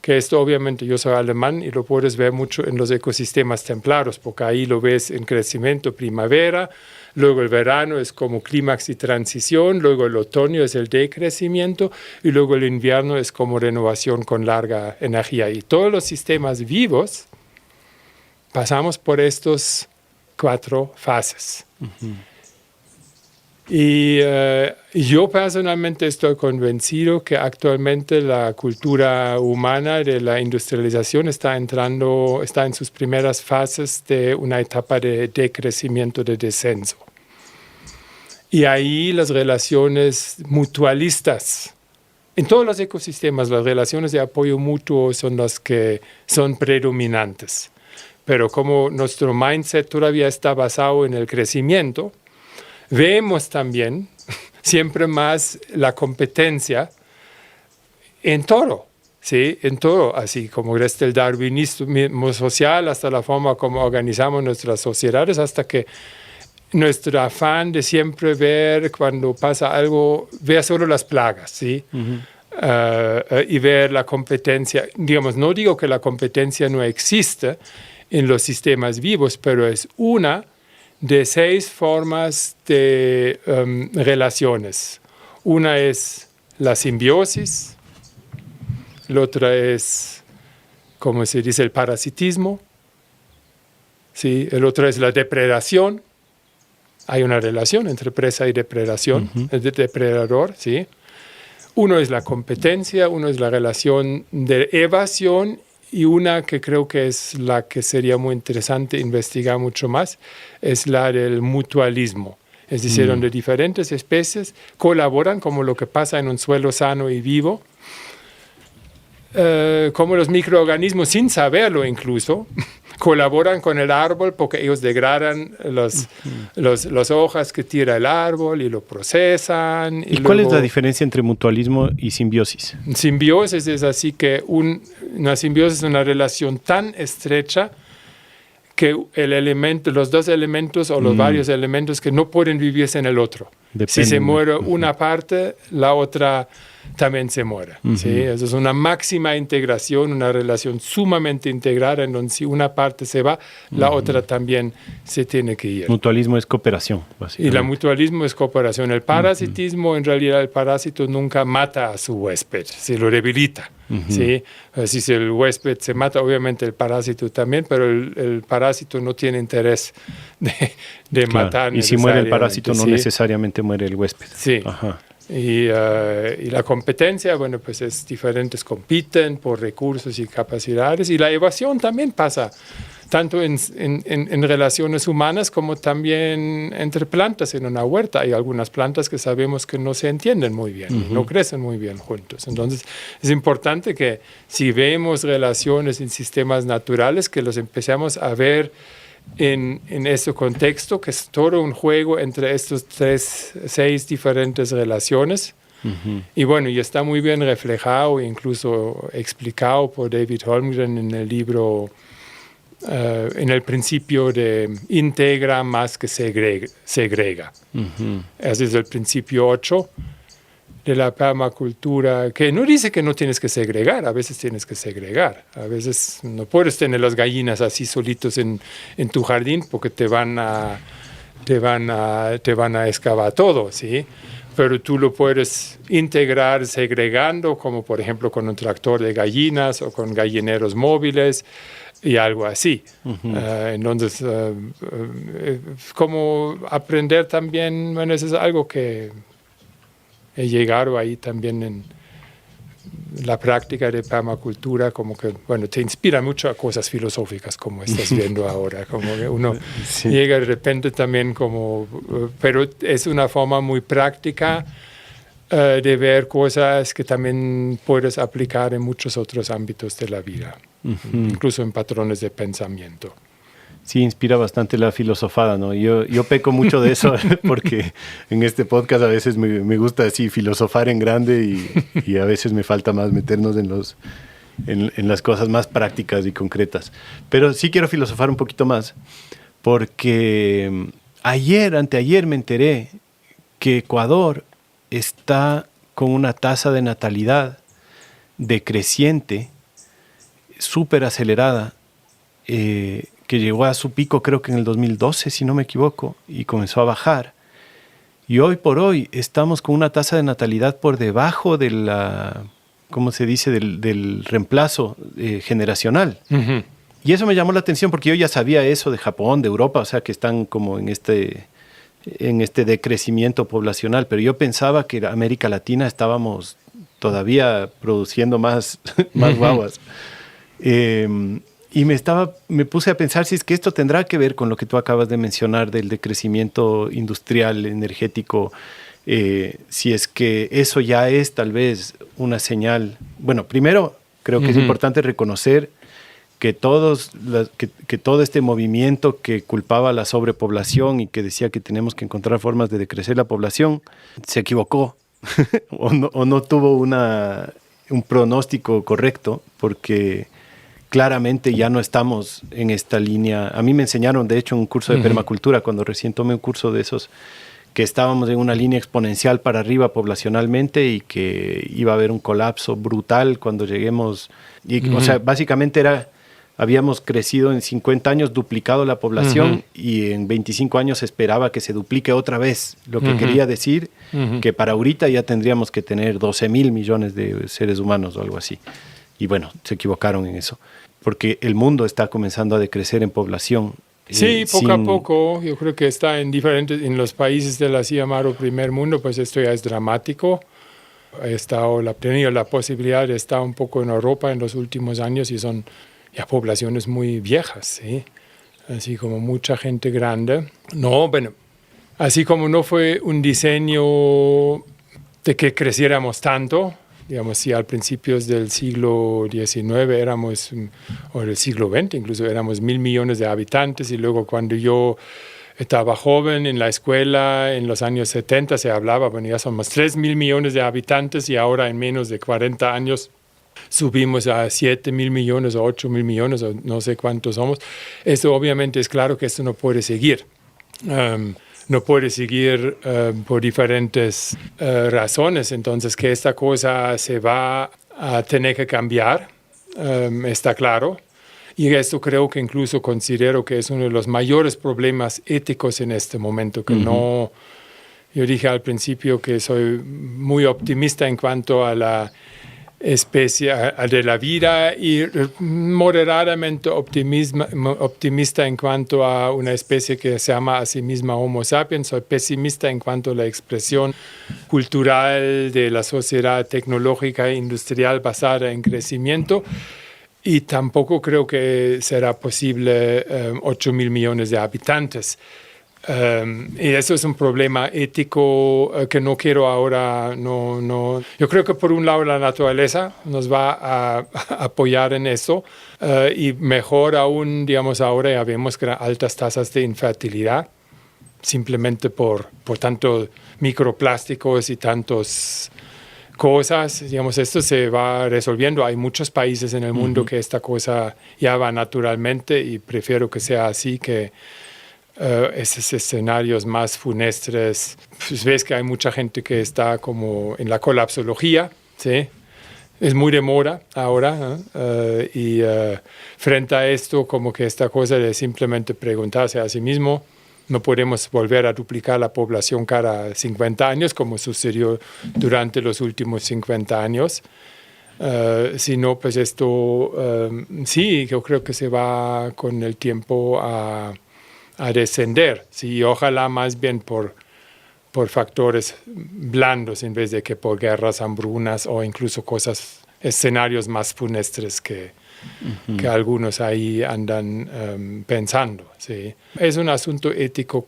que esto obviamente yo soy alemán y lo puedes ver mucho en los ecosistemas templados, porque ahí lo ves en crecimiento, primavera, luego el verano es como clímax y transición, luego el otoño es el decrecimiento y luego el invierno es como renovación con larga energía. Y todos los sistemas vivos pasamos por estos 4 fases. Y yo personalmente estoy convencido que actualmente la cultura humana de la industrialización está en sus primeras fases de una etapa de decrecimiento, de descenso. Y ahí las relaciones mutualistas, en todos los ecosistemas, las relaciones de apoyo mutuo son las que son predominantes. Pero como nuestro mindset todavía está basado en el crecimiento, vemos también siempre más la competencia en todo, ¿sí? En todo, así como desde el darwinismo social hasta la forma como organizamos nuestras sociedades, hasta que nuestro afán de siempre ver cuando pasa algo, ver solo las plagas, ¿sí? Y ver la competencia. Digamos, no digo que la competencia no existe en los sistemas vivos, pero es una de 6 formas de relaciones. Una es la simbiosis, la otra es, como se dice, el parasitismo, ¿sí? El otro es la depredación. Hay una relación entre presa y depredación, el depredador, ¿sí? Uno es la competencia, uno es la relación de evasión y una que creo que es la que sería muy interesante investigar mucho más, es la del mutualismo. Es decir, donde diferentes especies colaboran, como lo que pasa en un suelo sano y vivo, como los microorganismos, sin saberlo incluso, colaboran con el árbol porque ellos degradan las hojas que tira el árbol y lo procesan. ¿Y cuál es la diferencia entre mutualismo y simbiosis? Simbiosis es así que una simbiosis es una relación tan estrecha que los dos elementos o los varios elementos que no pueden vivirse en el otro. Depende. Si se muere una parte, la otra también se muere. ¿Sí? Eso es una máxima integración, una relación sumamente integrada en donde si una parte se va, la otra también se tiene que ir. Mutualismo es cooperación, básicamente. Y el mutualismo es cooperación. El parasitismo, en realidad, el parásito nunca mata a su huésped, se lo debilita. ¿Sí? Si el huésped se mata, obviamente el parásito también, pero el parásito no tiene interés de matar. Y si muere el parásito, no necesariamente muere el huésped. Sí. Ajá. Y la competencia, bueno, pues diferentes compiten por recursos y capacidades. Y la evasión también pasa, tanto en relaciones humanas como también entre plantas en una huerta. Hay algunas plantas que sabemos que no se entienden muy bien, no crecen muy bien juntos. Entonces, es importante que si vemos relaciones en sistemas naturales, que los empecemos a ver en este contexto, que es todo un juego entre estos 6 diferentes relaciones. Y bueno, y está muy bien reflejado e incluso explicado por David Holmgren en el libro, en el principio de integra más que segrega. Ese es el principio 8 de la permacultura, que no dice que no tienes que segregar, a veces tienes que segregar, a veces no puedes tener las gallinas así solitos en tu jardín porque te van a excavar todo, ¿sí? Pero tú lo puedes integrar segregando, como por ejemplo con un tractor de gallinas o con gallineros móviles y algo así. Entonces, como aprender también, bueno, eso es algo que he llegado ahí también en la práctica de permacultura, como que, bueno, te inspira mucho a cosas filosóficas como estás viendo ahora, como que uno llega de repente también como, pero es una forma muy práctica de ver cosas que también puedes aplicar en muchos otros ámbitos de la vida, incluso en patrones de pensamiento. Sí, inspira bastante la filosofada, ¿no? Yo peco mucho de eso porque en este podcast a veces me gusta así filosofar en grande y a veces me falta más meternos en las cosas más prácticas y concretas. Pero sí quiero filosofar un poquito más porque anteayer me enteré que Ecuador está con una tasa de natalidad decreciente, súper acelerada, que llegó a su pico creo que en el 2012, si no me equivoco, y comenzó a bajar. Y hoy por hoy estamos con una tasa de natalidad por debajo de ¿cómo se dice?, del reemplazo generacional. Y eso me llamó la atención porque yo ya sabía eso de Japón, de Europa, o sea, que están como en este decrecimiento poblacional, pero yo pensaba que en América Latina estábamos todavía produciendo más guaguas. Y me puse a pensar si es que esto tendrá que ver con lo que tú acabas de mencionar del decrecimiento industrial, energético, si es que eso ya es tal vez una señal. Bueno, primero creo que es importante reconocer que todo este movimiento que culpaba a la sobrepoblación y que decía que tenemos que encontrar formas de decrecer la población, se equivocó o no tuvo un pronóstico correcto, porque claramente ya no estamos en esta línea. A mí me enseñaron, de hecho, en un curso de permacultura, cuando recién tomé un curso de esos, que estábamos en una línea exponencial para arriba poblacionalmente y que iba a haber un colapso brutal cuando lleguemos. O sea, básicamente era habíamos crecido en 50 años, duplicado la población y en 25 años se esperaba que se duplique otra vez. Lo que quería decir que para ahorita ya tendríamos que tener 12.000 millones de seres humanos o algo así. Y bueno, se equivocaron en eso, porque el mundo está comenzando a decrecer en población. Sí, poco a poco. Yo creo que está en los países del así llamado primer mundo, pues esto ya es dramático. He tenido la posibilidad de estar un poco en Europa en los últimos años y son ya poblaciones muy viejas, ¿sí? Así como mucha gente grande. No, bueno, así como no fue un diseño de que creciéramos tanto, digamos, si al principios del siglo XIX éramos, o del siglo XX incluso, éramos 1.000 millones de habitantes, y luego cuando yo estaba joven en la escuela, en los años 70 se hablaba, bueno, ya somos 3.000 millones de habitantes y ahora en menos de 40 años subimos a 7.000 millones o 8.000 millones o no sé cuántos somos. Esto obviamente es claro que esto no puede seguir. No puede seguir por diferentes razones. Entonces, que esta cosa se va a tener que cambiar, está claro. Y esto creo que incluso considero que es uno de los mayores problemas éticos en este momento, que no... Yo dije al principio que soy muy optimista en cuanto a la especie de la vida y moderadamente optimista en cuanto a una especie que se llama a sí misma Homo sapiens. Soy pesimista en cuanto a la expresión cultural de la sociedad tecnológica e industrial basada en crecimiento, y tampoco creo que será posible 8.000 millones de habitantes. Y eso es un problema ético que no quiero ahora, no. Yo creo que por un lado la naturaleza nos va a apoyar en eso, y mejor aún, digamos, ahora ya vemos altas tasas de infertilidad, simplemente por tanto microplásticos y tantas cosas. Digamos, esto se va resolviendo. Hay muchos países en el mundo que esta cosa ya va naturalmente, y prefiero que sea así que esos escenarios más funestres. Pues ves que hay mucha gente que está como en la colapsología, ¿sí? Es muy de moda ahora, y frente a esto, como que esta cosa de simplemente preguntarse a sí mismo, no podemos volver a duplicar la población cada 50 años, como sucedió durante los últimos 50 años, sino pues esto, sí, yo creo que se va con el tiempo a descender, sí, ojalá más bien por factores blandos en vez de que por guerras, hambrunas o incluso escenarios más funestres que algunos ahí andan pensando. ¿Sí? Es un asunto ético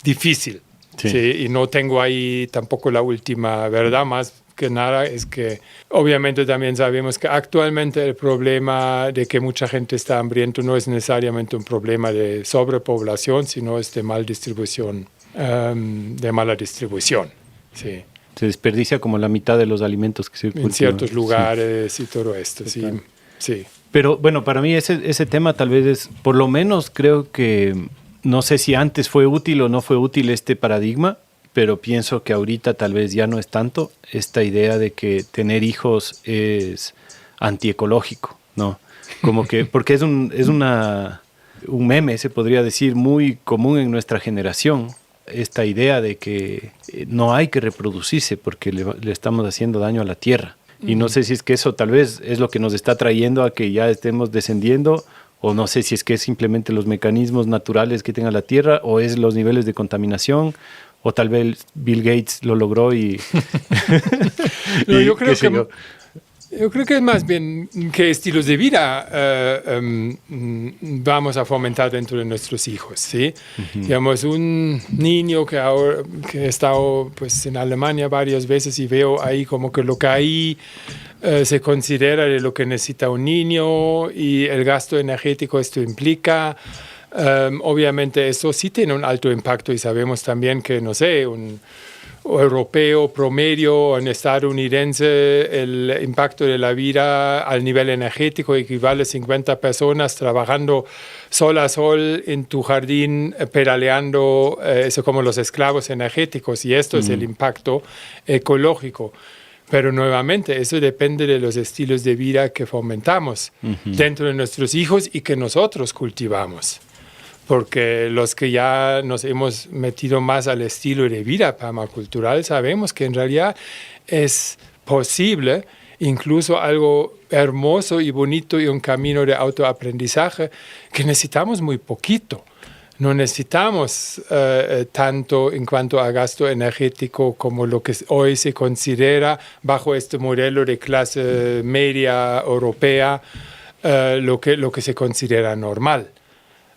difícil, ¿sí? Y no tengo ahí tampoco la última verdad. Más que nada es que obviamente también sabemos que actualmente el problema de que mucha gente está hambriento no es necesariamente un problema de sobrepoblación, sino es de mala distribución. Sí. Se desperdicia como la mitad de los alimentos que se cultivan. En ciertos lugares y todo esto, sí. Pero bueno, para mí ese tema tal vez es, por lo menos creo que, no sé si antes fue útil o no fue útil este paradigma, pero pienso que ahorita tal vez ya no es tanto esta idea de que tener hijos es antiecológico, ¿no? Como que, porque es un meme, se podría decir, muy común en nuestra generación, esta idea de que no hay que reproducirse porque le estamos haciendo daño a la tierra. Y no sé si es que eso tal vez es lo que nos está trayendo a que ya estemos descendiendo, o no sé si es que es simplemente los mecanismos naturales que tenga la tierra, o es los niveles de contaminación, o tal vez Bill Gates lo logró y... No, yo creo que es más bien qué estilos de vida vamos a fomentar dentro de nuestros hijos, ¿sí? Digamos, un niño que he estado pues, en Alemania varias veces y veo ahí como que lo que ahí se considera de lo que necesita un niño y el gasto energético esto implica. Obviamente eso sí tiene un alto impacto, y sabemos también que, no sé, un europeo promedio, un estadounidense, el impacto de la vida al nivel energético equivale a 50 personas trabajando sol a sol en tu jardín, pedaleando, eso como los esclavos energéticos, y esto es el impacto ecológico. Pero nuevamente, eso depende de los estilos de vida que fomentamos dentro de nuestros hijos y que nosotros cultivamos. Porque los que ya nos hemos metido más al estilo de vida permacultural sabemos que en realidad es posible, incluso algo hermoso y bonito y un camino de autoaprendizaje que necesitamos muy poquito. No necesitamos tanto en cuanto a gasto energético como lo que hoy se considera bajo este modelo de clase media europea, lo que se considera normal.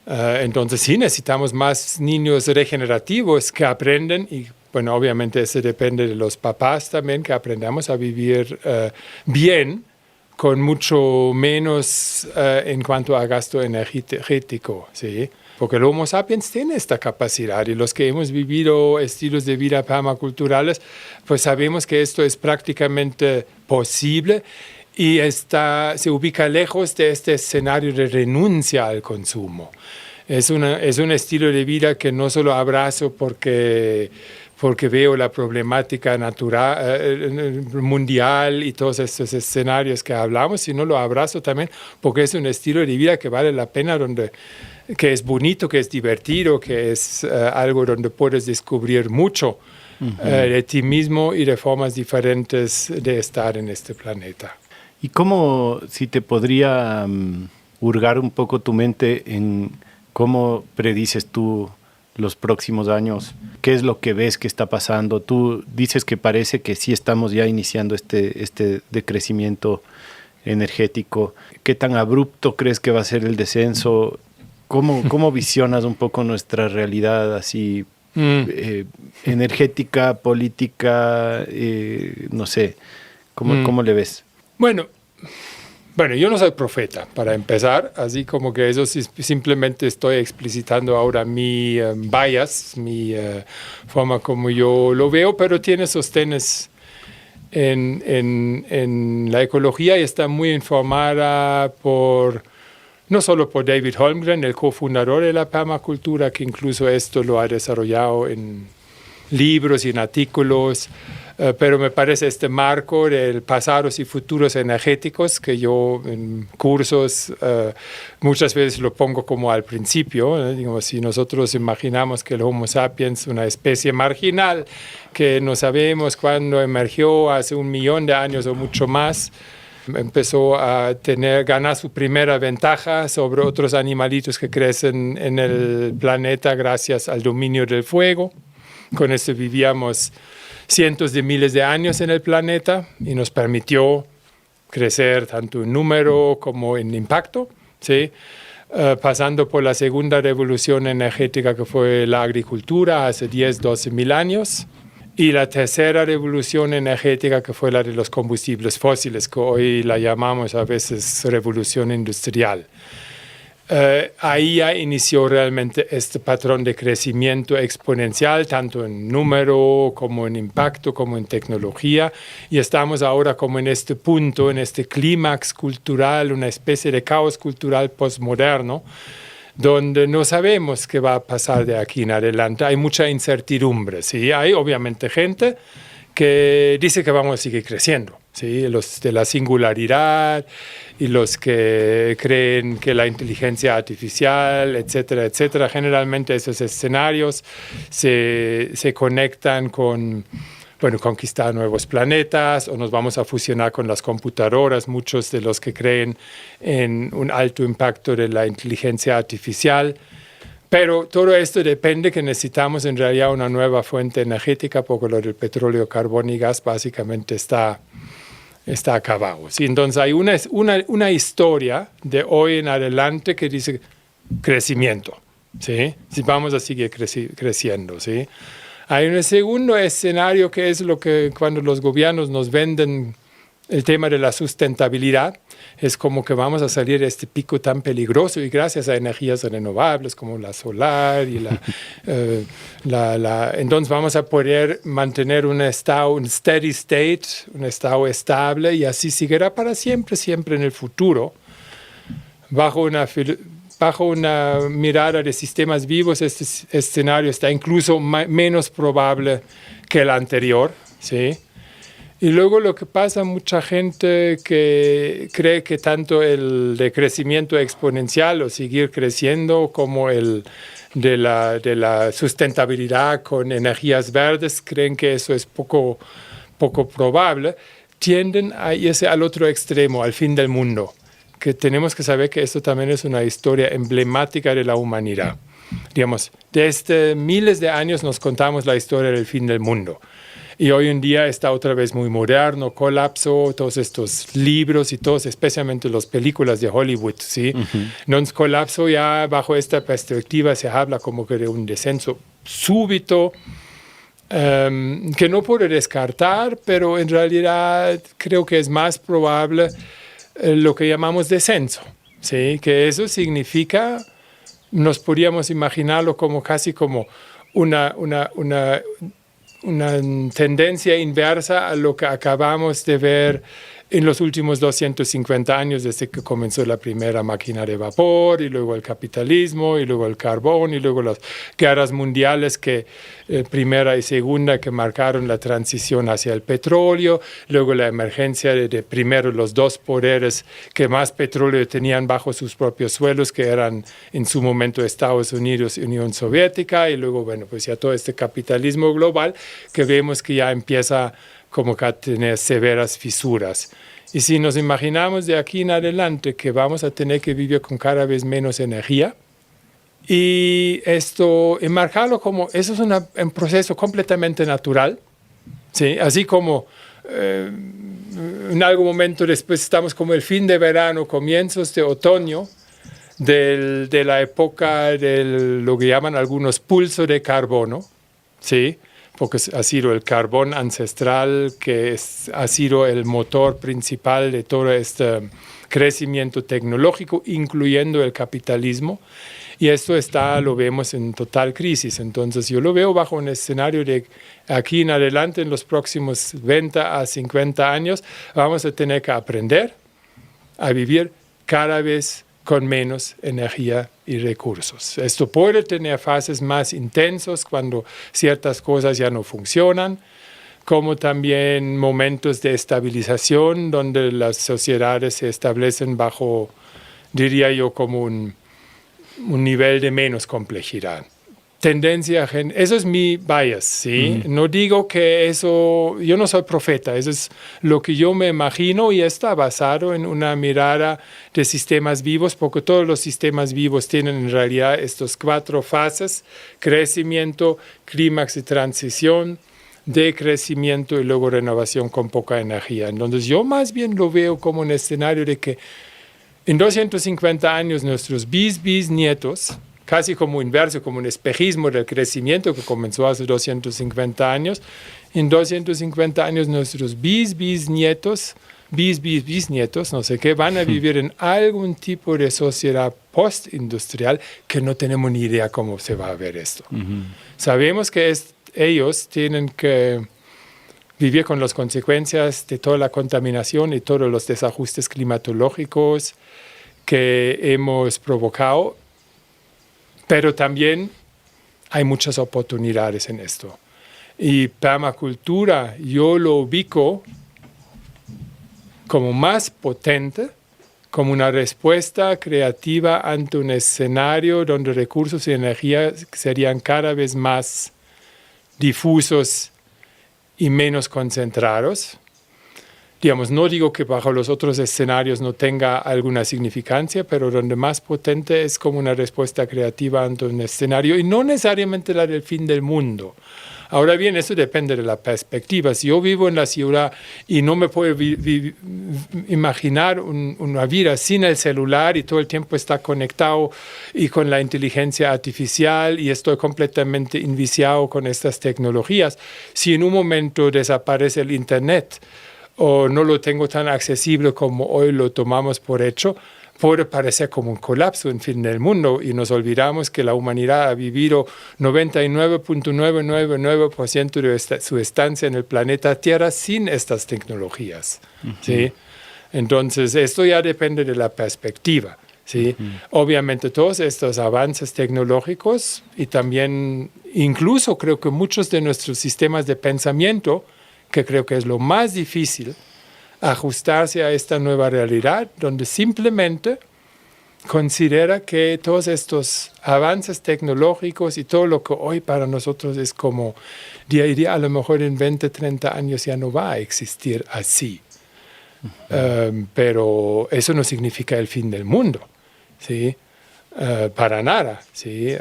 Entonces sí necesitamos más niños regenerativos que aprenden y bueno, obviamente eso depende de los papás también, que aprendamos a vivir bien con mucho menos en cuanto a gasto energético, ¿sí? Porque el Homo sapiens tiene esta capacidad y los que hemos vivido estilos de vida permaculturales, pues sabemos que esto es prácticamente posible y se ubica lejos de este escenario de renuncia al consumo. Es un estilo de vida que no solo abrazo porque veo la problemática natural, mundial y todos estos escenarios que hablamos, sino lo abrazo también porque es un estilo de vida que vale la pena, que es bonito, que es divertido, que es algo donde puedes descubrir mucho de ti mismo y de formas diferentes de estar en este planeta. ¿Y cómo, si te podría hurgar un poco tu mente en cómo predices tú los próximos años? ¿Qué es lo que ves que está pasando? Tú dices que parece que sí estamos ya iniciando este decrecimiento energético. ¿Qué tan abrupto crees que va a ser el descenso? ¿Cómo visionas un poco nuestra realidad así energética, política, no sé? ¿Cómo le ves? Bueno, yo no soy profeta, para empezar, así como que eso simplemente estoy explicitando ahora mi bias, mi forma como yo lo veo, pero tiene sostenes en la ecología y está muy informada no solo por David Holmgren, el cofundador de la permacultura, que incluso esto lo ha desarrollado en libros y en artículos, pero me parece este marco del pasados y futuros energéticos que yo en cursos muchas veces lo pongo como al principio. Digamos, si nosotros imaginamos que el Homo sapiens, una especie marginal, que no sabemos cuándo emergió hace 1 millón de años o mucho más, empezó a ganar su primera ventaja sobre otros animalitos que crecen en el planeta gracias al dominio del fuego. Con esto vivíamos cientos de miles de años en el planeta y nos permitió crecer tanto en número como en impacto, ¿sí? Pasando por la segunda revolución energética que fue la agricultura hace 12 mil años y la tercera revolución energética que fue la de los combustibles fósiles, que hoy la llamamos a veces revolución industrial. Ahí ya inició realmente este patrón de crecimiento exponencial, tanto en número como en impacto, como en tecnología, y estamos ahora como en este punto, en este clímax cultural, una especie de caos cultural postmoderno, donde no sabemos qué va a pasar de aquí en adelante. Hay mucha incertidumbre, ¿sí? Hay obviamente gente que dice que vamos a seguir creciendo, ¿sí? Los de la singularidad y los que creen que la inteligencia artificial, etcétera, etcétera. Generalmente esos escenarios se conectan con conquistar nuevos planetas o nos vamos a fusionar con las computadoras, muchos de los que creen en un alto impacto de la inteligencia artificial. Pero todo esto depende que necesitamos en realidad una nueva fuente energética porque lo del petróleo, carbón y gas básicamente está acabado. ¿Sí? Entonces hay una historia de hoy en adelante que dice crecimiento. ¿Sí? Sí, vamos a seguir creciendo. ¿Sí? Hay un segundo escenario que es lo que cuando los gobiernos nos venden el tema de la sustentabilidad, es como que vamos a salir de este pico tan peligroso y gracias a energías renovables como la solar y entonces vamos a poder mantener un steady state, un estado estable y así seguirá para siempre, siempre en el futuro. Bajo una mirada de sistemas vivos, este escenario está incluso menos probable que el anterior, ¿sí? Y luego lo que pasa, mucha gente que cree que tanto el de crecimiento exponencial o seguir creciendo como el de la sustentabilidad con energías verdes, creen que eso es poco probable, tienden a irse al otro extremo, al fin del mundo, que tenemos que saber que esto también es una historia emblemática de la humanidad. Digamos, desde miles de años nos contamos la historia del fin del mundo. Y hoy en día está otra vez muy moderno, colapso, todos estos libros y todos, especialmente las películas de Hollywood, ¿sí? Entonces, colapso ya bajo esta perspectiva se habla como que de un descenso súbito, que no puedo descartar, pero en realidad creo que es más probable lo que llamamos descenso, ¿sí? Que eso significa, nos podríamos imaginarlo como casi como una tendencia inversa a lo que acabamos de ver en los últimos 250 años, desde que comenzó la primera máquina de vapor, y luego el capitalismo, y luego el carbón, y luego las guerras mundiales, primera y segunda, que marcaron la transición hacia el petróleo, luego la emergencia de primero los dos poderes que más petróleo tenían bajo sus propios suelos, que eran en su momento Estados Unidos y Unión Soviética, y luego, bueno, pues ya todo este capitalismo global, que vemos que ya empieza como que a tener severas fisuras. Y si nos imaginamos de aquí en adelante que vamos a tener que vivir con cada vez menos energía, y esto, enmarcarlo como, eso es un proceso completamente natural, ¿sí? Así como en algún momento después estamos como el fin de verano, comienzos de otoño, de la época de lo que llaman algunos pulsos de carbono, ¿sí? Porque ha sido el carbón ancestral que ha sido el motor principal de todo este crecimiento tecnológico, incluyendo el capitalismo. Y esto lo vemos en total crisis. Entonces yo lo veo bajo un escenario de aquí en adelante, en los próximos 20 a 50 años, vamos a tener que aprender a vivir cada vez con menos energía y recursos. Esto puede tener fases más intensas cuando ciertas cosas ya no funcionan, como también momentos de estabilización donde las sociedades se establecen bajo, diría yo, como un nivel de menos complejidad. Tendencia, eso es mi bias, ¿sí? No digo que eso, yo no soy profeta, eso es lo que yo me imagino y está basado en una mirada de sistemas vivos, porque todos los sistemas vivos tienen en realidad estas 4 fases: crecimiento, clímax y transición, decrecimiento y luego renovación con poca energía. Entonces yo más bien lo veo como un escenario de que en 250 años nuestros bisnietos, casi como inverso, como un espejismo del crecimiento que comenzó hace 250 años. En 250 años nuestros bisnietos, no sé qué, van a vivir en algún tipo de sociedad postindustrial que no tenemos ni idea cómo se va a ver esto. Sabemos que ellos tienen que vivir con las consecuencias de toda la contaminación y todos los desajustes climatológicos que hemos provocado, pero también hay muchas oportunidades en esto. Y permacultura yo lo ubico como más potente, como una respuesta creativa ante un escenario donde recursos y energía serían cada vez más difusos y menos concentrados. Digamos, no digo que bajo los otros escenarios no tenga alguna significancia, pero donde más potente es como una respuesta creativa ante un escenario y no necesariamente la del fin del mundo. Ahora bien, eso depende de la perspectiva. Si yo vivo en la ciudad y no me puedo imaginar una vida sin el celular y todo el tiempo está conectado y con la inteligencia artificial y estoy completamente enviciado con estas tecnologías, si en un momento desaparece el Internet o no lo tengo tan accesible como hoy lo tomamos por hecho, puede parecer como un colapso en fin del mundo y nos olvidamos que la humanidad ha vivido 99.999% de su estancia en el planeta Tierra sin estas tecnologías. ¿Sí? Entonces, esto ya depende de la perspectiva. ¿Sí? Obviamente todos estos avances tecnológicos y también incluso creo que muchos de nuestros sistemas de pensamiento que creo que es lo más difícil, ajustarse a esta nueva realidad, donde simplemente considera que todos estos avances tecnológicos y todo lo que hoy para nosotros es como día a día, a lo mejor en 20, 30 años ya no va a existir así. Pero eso no significa el fin del mundo, ¿sí? Para nada, ¿sí?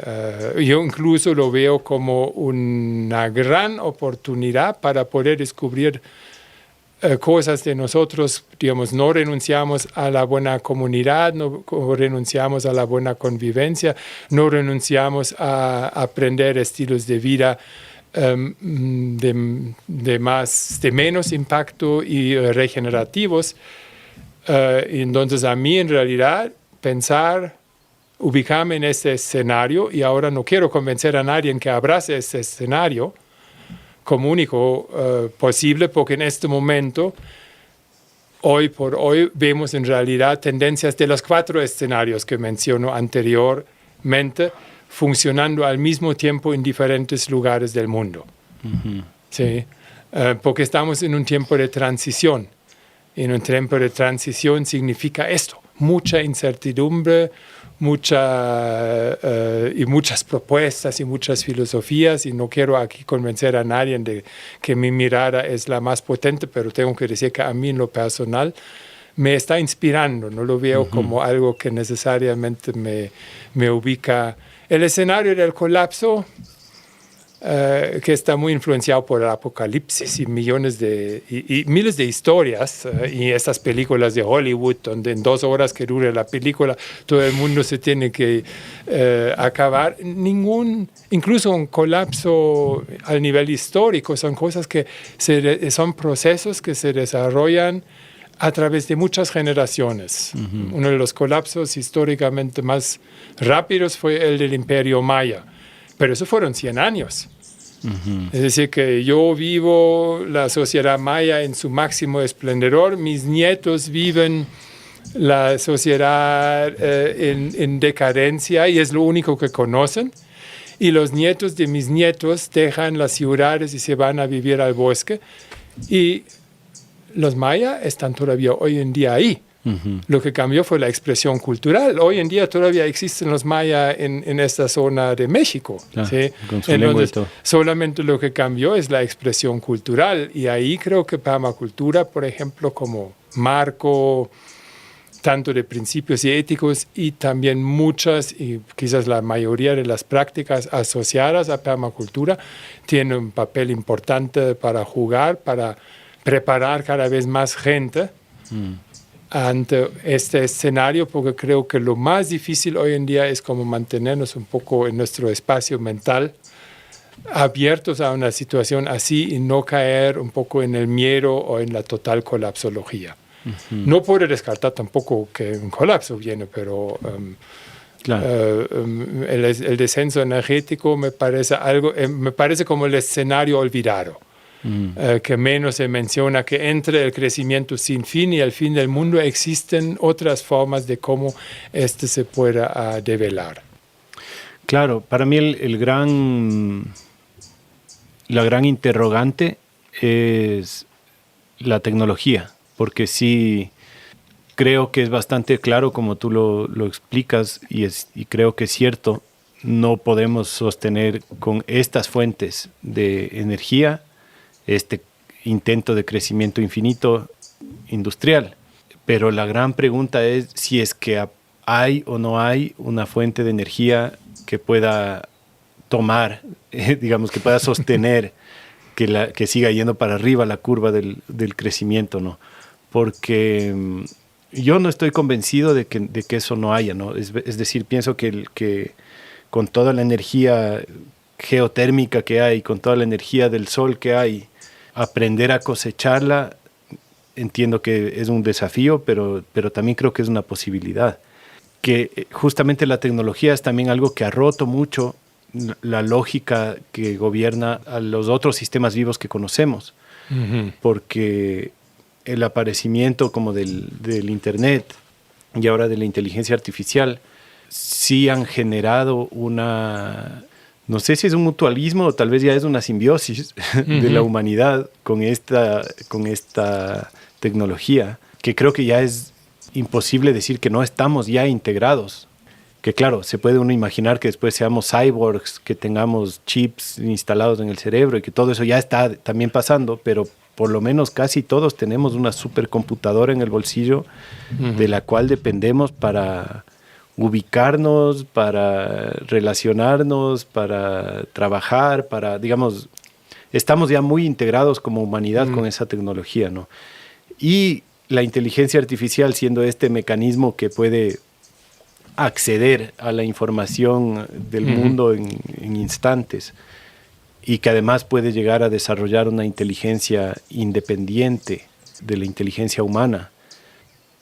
Yo incluso lo veo como una gran oportunidad para poder descubrir cosas de nosotros, digamos, no renunciamos a la buena comunidad, no renunciamos a la buena convivencia, no renunciamos a aprender estilos de vida de menos impacto y regenerativos. Entonces, a mí en realidad ubicarme en este escenario, y ahora no quiero convencer a nadie en que abrace este escenario como único posible, porque en este momento, hoy por hoy, vemos en realidad tendencias de los 4 escenarios que menciono anteriormente, funcionando al mismo tiempo en diferentes lugares del mundo. ¿Sí? Porque estamos en un tiempo de transición. En un tiempo de transición significa esto, mucha incertidumbre, y muchas propuestas y muchas filosofías, y no quiero aquí convencer a nadie de que mi mirada es la más potente, pero tengo que decir que a mí en lo personal me está inspirando, no lo veo como algo que necesariamente me ubica. El escenario del colapso, que está muy influenciado por el apocalipsis y miles de historias, y estas películas de Hollywood, donde en 2 horas que dure la película todo el mundo se tiene que acabar. Incluso un colapso al nivel histórico, son cosas que son procesos que se desarrollan a través de muchas generaciones. Uno de los colapsos históricamente más rápidos fue el del Imperio Maya, pero eso fueron 100 años. Es decir, que yo vivo la sociedad maya en su máximo esplendor, mis nietos viven la sociedad en decadencia y es lo único que conocen, y los nietos de mis nietos dejan las ciudades y se van a vivir al bosque, y los mayas están todavía hoy en día ahí. Lo que cambió fue la expresión cultural. Hoy en día todavía existen los mayas en esta zona de México. ¿Sí? Entonces, solamente lo que cambió es la expresión cultural. Y ahí creo que permacultura, por ejemplo, como marco tanto de principios y éticos, y también muchas, y quizás la mayoría de las prácticas asociadas a permacultura, tiene un papel importante para jugar, para preparar cada vez más gente ante este escenario, porque creo que lo más difícil hoy en día es como mantenernos un poco en nuestro espacio mental, abiertos a una situación así y no caer un poco en el miedo o en la total colapsología. No puedo descartar tampoco que un colapso viene, pero el descenso energético me parece como el escenario olvidado. Que menos se menciona, que entre el crecimiento sin fin y el fin del mundo existen otras formas de cómo se pueda develar. Claro, para mí la gran interrogante es la tecnología, porque sí creo que es bastante claro como tú lo explicas, y creo que es cierto, no podemos sostener con estas fuentes de energía este intento de crecimiento infinito industrial. Pero la gran pregunta es si es que hay o no hay una fuente de energía que pueda tomar, digamos, que pueda sostener que siga yendo para arriba la curva del crecimiento, ¿no? Porque yo no estoy convencido de que eso no haya, ¿no? Es decir, pienso que con toda la energía geotérmica que hay, con toda la energía del sol que hay, aprender a cosecharla, entiendo que es un desafío, pero también creo que es una posibilidad. Que justamente la tecnología es también algo que ha roto mucho la lógica que gobierna a los otros sistemas vivos que conocemos, porque el aparecimiento como del Internet y ahora de la inteligencia artificial sí han generado una no sé si es un mutualismo o tal vez ya es una simbiosis de la humanidad con esta tecnología, que creo que ya es imposible decir que no estamos ya integrados. Que claro, se puede uno imaginar que después seamos cyborgs, que tengamos chips instalados en el cerebro y que todo eso ya está también pasando, pero por lo menos casi todos tenemos una supercomputadora en el bolsillo de la cual dependemos para ubicarnos, para relacionarnos, para trabajar, para, digamos, estamos ya muy integrados como humanidad con esa tecnología, ¿no? Y la inteligencia artificial siendo este mecanismo que puede acceder a la información del mundo en instantes y que además puede llegar a desarrollar una inteligencia independiente de la inteligencia humana.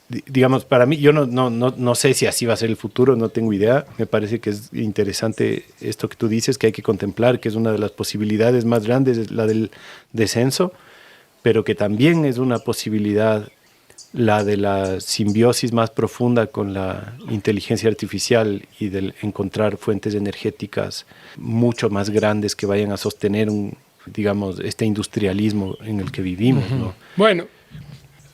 Digamos, para mí, yo no sé si así va a ser el futuro, no tengo idea. Me parece que es interesante esto que tú dices, que hay que contemplar, que es una de las posibilidades más grandes, la del descenso, pero que también es una posibilidad la de la simbiosis más profunda con la inteligencia artificial y del encontrar fuentes energéticas mucho más grandes que vayan a sostener digamos, este industrialismo en el que vivimos, ¿no? Bueno,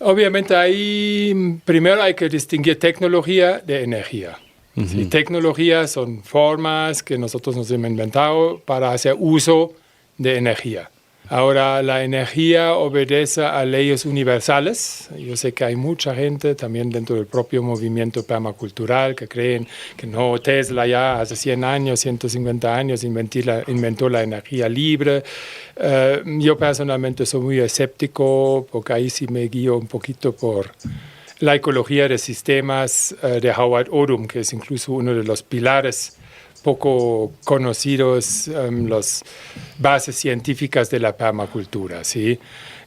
obviamente ahí primero hay que distinguir tecnología de energía. Sí, tecnología son formas que nosotros nos hemos inventado para hacer uso de energía. Ahora, la energía obedece a leyes universales. Yo sé que hay mucha gente también dentro del propio movimiento permacultural que creen que no, Tesla ya hace 100 años, 150 años inventó la energía libre. Yo personalmente soy muy escéptico porque ahí sí me guío un poquito por la ecología de sistemas de Howard Odum, que es incluso uno de los pilares poco conocidos, las bases científicas de la permacultura, ¿sí?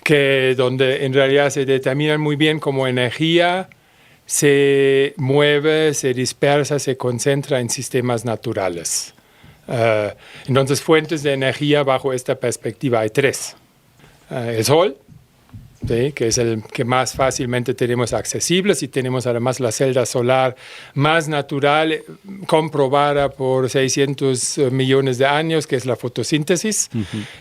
Que donde en realidad se determinan muy bien cómo energía se mueve, se dispersa, se concentra en sistemas naturales. Entonces, fuentes de energía bajo esta perspectiva hay tres. El sol, ¿sí? Que es el que más fácilmente tenemos accesible, y tenemos además la celda solar más natural, comprobada por 600 millones de años, que es la fotosíntesis,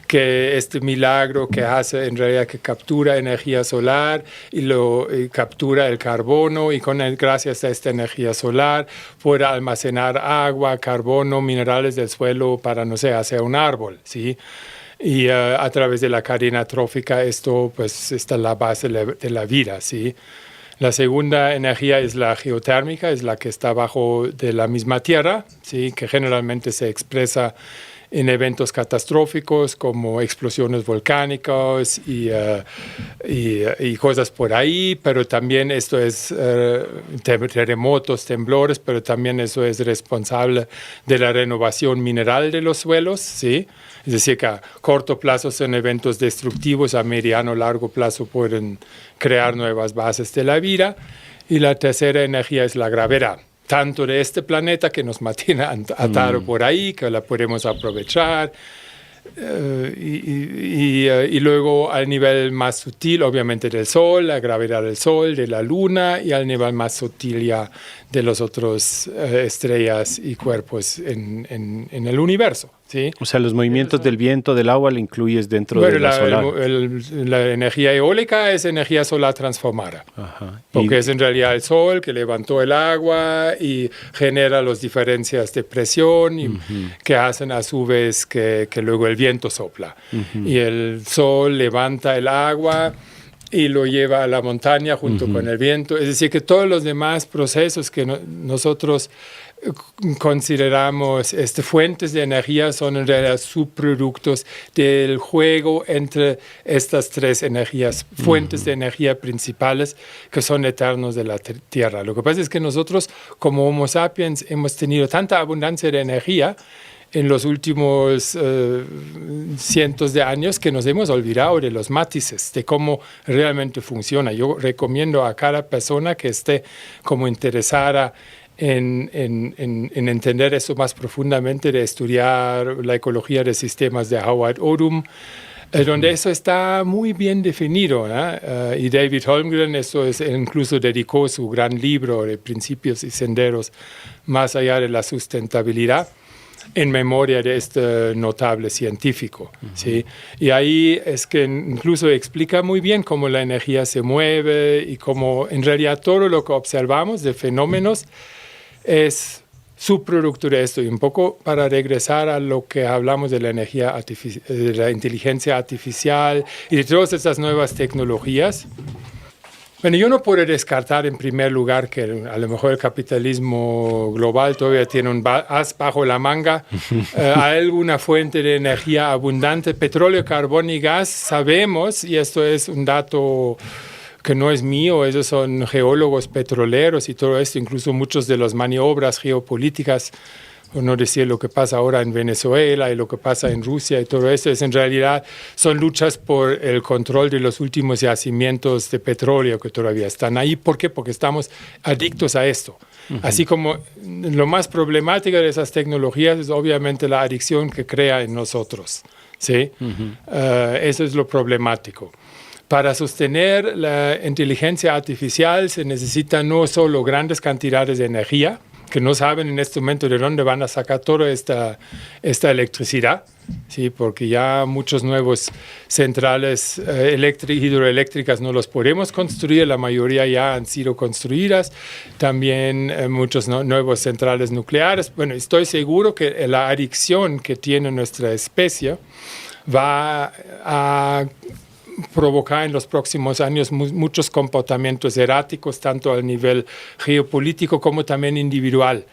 que este milagro que hace en realidad que captura energía solar y captura el carbono y gracias a esta energía solar puede almacenar agua, carbono, minerales del suelo para, no sé, hacer un árbol, ¿sí? Y a través de la cadena trófica esto pues está la base de la vida, ¿sí? La segunda energía es la geotérmica, es la que está bajo de la misma tierra, ¿sí? Que generalmente se expresa en eventos catastróficos como explosiones volcánicas y cosas por ahí, pero también esto es terremotos, temblores, pero también eso es responsable de la renovación mineral de los suelos, ¿sí? Es decir, que a corto plazo son eventos destructivos, a mediano largo plazo pueden crear nuevas bases de la vida. Y la tercera energía es la gravedad, tanto de este planeta que nos mantiene atado por ahí, que la podemos aprovechar, y luego al nivel más sutil, obviamente del Sol, la gravedad del Sol, de la Luna, y al nivel más sutil ya de las otras estrellas y cuerpos en el universo, ¿sí? O sea, los movimientos del viento, del agua, lo incluyes dentro de la solar. La energía eólica es energía solar transformada. Ajá. Porque es en realidad el sol que levantó el agua y genera las diferencias de presión y que hacen a su vez que luego el viento sopla. Y el sol levanta el agua y lo lleva a la montaña junto con el viento. Es decir, que todos los demás procesos que nosotros consideramos fuentes de energía son en realidad subproductos del juego entre estas tres energías, fuentes de energía principales que son eternos de la Tierra. Lo que pasa es que nosotros como Homo sapiens hemos tenido tanta abundancia de energía en los últimos cientos de años que nos hemos olvidado de los matices, de cómo realmente funciona. Yo recomiendo a cada persona que esté como interesada en entender eso más profundamente, de estudiar la ecología de sistemas de Howard Odum, donde eso está muy bien definido, ¿no? Y David Holmgren incluso dedicó su gran libro de Principios y Senderos más allá de la sustentabilidad, en memoria de este notable científico. ¿Sí? Y ahí es que incluso explica muy bien cómo la energía se mueve y cómo en realidad todo lo que observamos de fenómenos es subproducto de esto. Y un poco para regresar a lo que hablamos de la energía de la inteligencia artificial y de todas estas nuevas tecnologías. Bueno, yo no puedo descartar en primer lugar que a lo mejor el capitalismo global todavía tiene un as bajo la manga, alguna fuente de energía abundante, petróleo, carbón y gas, sabemos, y esto es un dato que no es mío, esos son geólogos petroleros y todo esto, incluso muchos de las maniobras geopolíticas, por no decir lo que pasa ahora en Venezuela y lo que pasa en Rusia y todo eso, en realidad son luchas por el control de los últimos yacimientos de petróleo que todavía están ahí. ¿Por qué? Porque estamos adictos a esto. Así como lo más problemático de esas tecnologías es obviamente la adicción que crea en nosotros. ¿Sí? Eso es lo problemático. Para sostener la inteligencia artificial se necesitan no solo grandes cantidades de energía, que no saben en este momento de dónde van a sacar toda esta electricidad, ¿sí? Porque ya muchos nuevos centrales hidroeléctricas no los podemos construir, la mayoría ya han sido construidas, también muchos nuevos centrales nucleares. Bueno, estoy seguro que la adicción que tiene nuestra especie va a provocar en los próximos años muchos comportamientos erráticos, tanto a nivel geopolítico como también individual.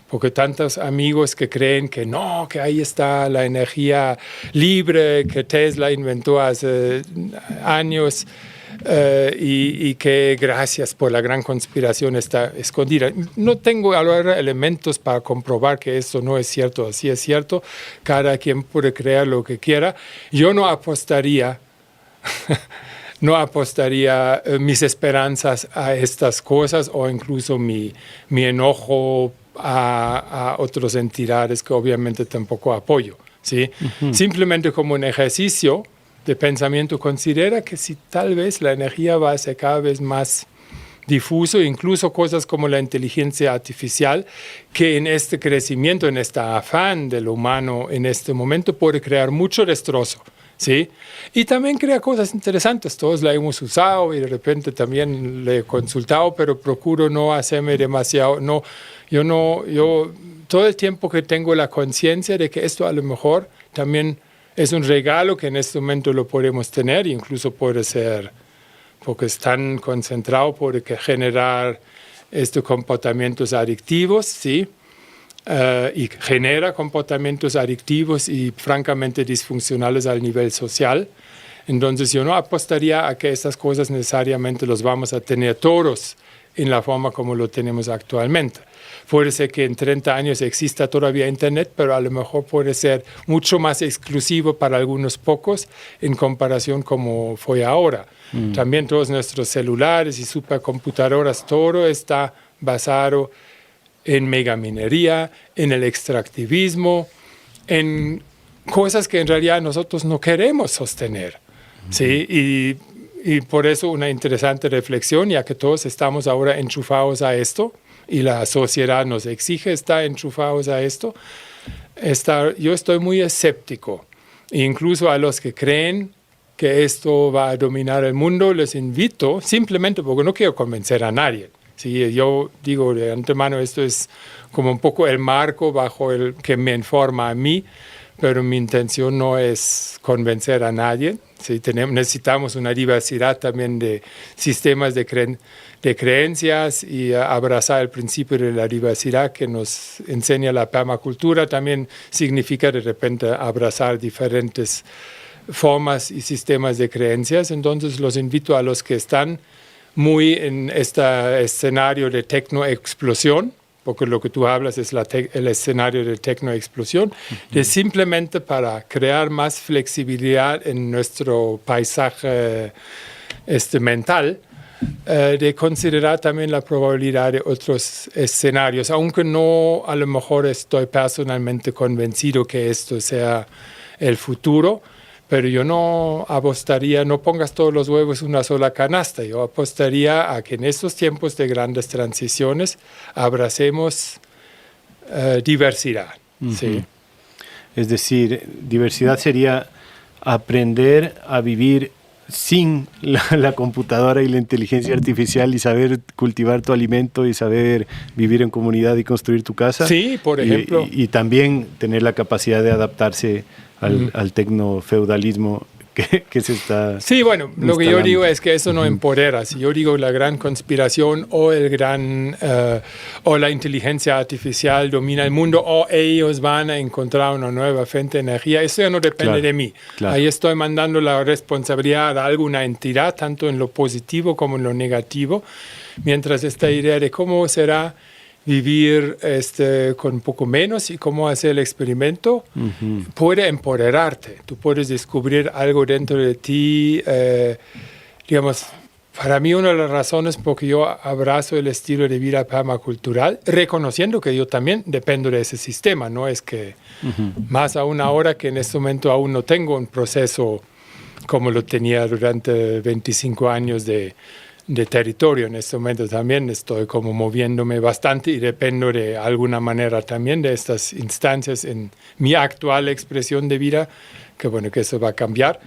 Porque tantos amigos que creen que no, que ahí está la energía libre que Tesla inventó hace años y que gracias por la gran conspiración está escondida. No tengo ahora elementos para comprobar que esto no es cierto, así es cierto. Cada quien puede creer lo que quiera. Yo no apostaría mis esperanzas a estas cosas o incluso mi enojo a otras entidades que obviamente tampoco apoyo. ¿Sí? Simplemente como un ejercicio de pensamiento considera que si tal vez la energía va a ser cada vez más difuso, incluso cosas como la inteligencia artificial, que en este crecimiento, en este afán del humano en este momento puede crear mucho destrozo. ¿Sí? Y también crea cosas interesantes, todos la hemos usado y de repente también le he consultado, pero procuro no hacerme demasiado, yo todo el tiempo que tengo la conciencia de que esto a lo mejor también es un regalo que en este momento lo podemos tener, incluso puede ser, porque es tan concentrado, puede generar estos comportamientos adictivos, ¿sí? Y genera comportamientos adictivos y francamente disfuncionales al nivel social. Entonces yo no apostaría a que estas cosas necesariamente los vamos a tener todos en la forma como lo tenemos actualmente. Puede ser que en 30 años exista todavía Internet, pero a lo mejor puede ser mucho más exclusivo para algunos pocos en comparación como fue ahora. También todos nuestros celulares y supercomputadoras, todo está basado en megaminería, en el extractivismo, en cosas que en realidad nosotros no queremos sostener. ¿Sí? Y por eso una interesante reflexión, ya que todos estamos ahora enchufados a esto y la sociedad nos exige estar enchufados a esto, yo estoy muy escéptico. Incluso a los que creen que esto va a dominar el mundo, les invito, simplemente porque no quiero convencer a nadie. Sí, yo digo de antemano, esto es como un poco el marco bajo el que me informa a mí, pero mi intención no es convencer a nadie. Sí, necesitamos una diversidad también de sistemas de creencias y abrazar el principio de la diversidad que nos enseña la permacultura. También significa de repente abrazar diferentes formas y sistemas de creencias. Entonces los invito a los que están muy en este escenario de tecnoexplosión, porque lo que tú hablas es el escenario de tecnoexplosión, de simplemente para crear más flexibilidad en nuestro paisaje mental, de considerar también la probabilidad de otros escenarios, aunque no a lo mejor estoy personalmente convencido que esto sea el futuro. Pero yo no apostaría, no pongas todos los huevos en una sola canasta. Yo apostaría a que en estos tiempos de grandes transiciones abracemos diversidad. ¿Sí? Es decir, diversidad sería aprender a vivir sin la computadora y la inteligencia artificial y saber cultivar tu alimento y saber vivir en comunidad y construir tu casa. Sí, por ejemplo. Y también tener la capacidad de adaptarse al tecnofeudalismo que se está Sí, bueno, lo instalando. que yo digo es que eso no empodera. Si yo digo la gran conspiración o o la inteligencia artificial domina el mundo o ellos van a encontrar una nueva fuente de energía, eso ya no depende de mí. Claro. Ahí estoy mandando la responsabilidad a alguna entidad, tanto en lo positivo como en lo negativo, mientras esta idea de cómo será vivir con un poco menos y cómo hacer el experimento puede empoderarte. Tú puedes descubrir algo dentro de ti. Digamos, para mí una de las razones por que yo abrazo el estilo de vida permacultural, reconociendo que yo también dependo de ese sistema, no es que más aún ahora que en este momento aún no tengo un proceso como lo tenía durante 25 años de territorio. En este momento también estoy como moviéndome bastante y dependo de alguna manera también de estas instancias en mi actual expresión de vida, que bueno, que eso va a cambiar,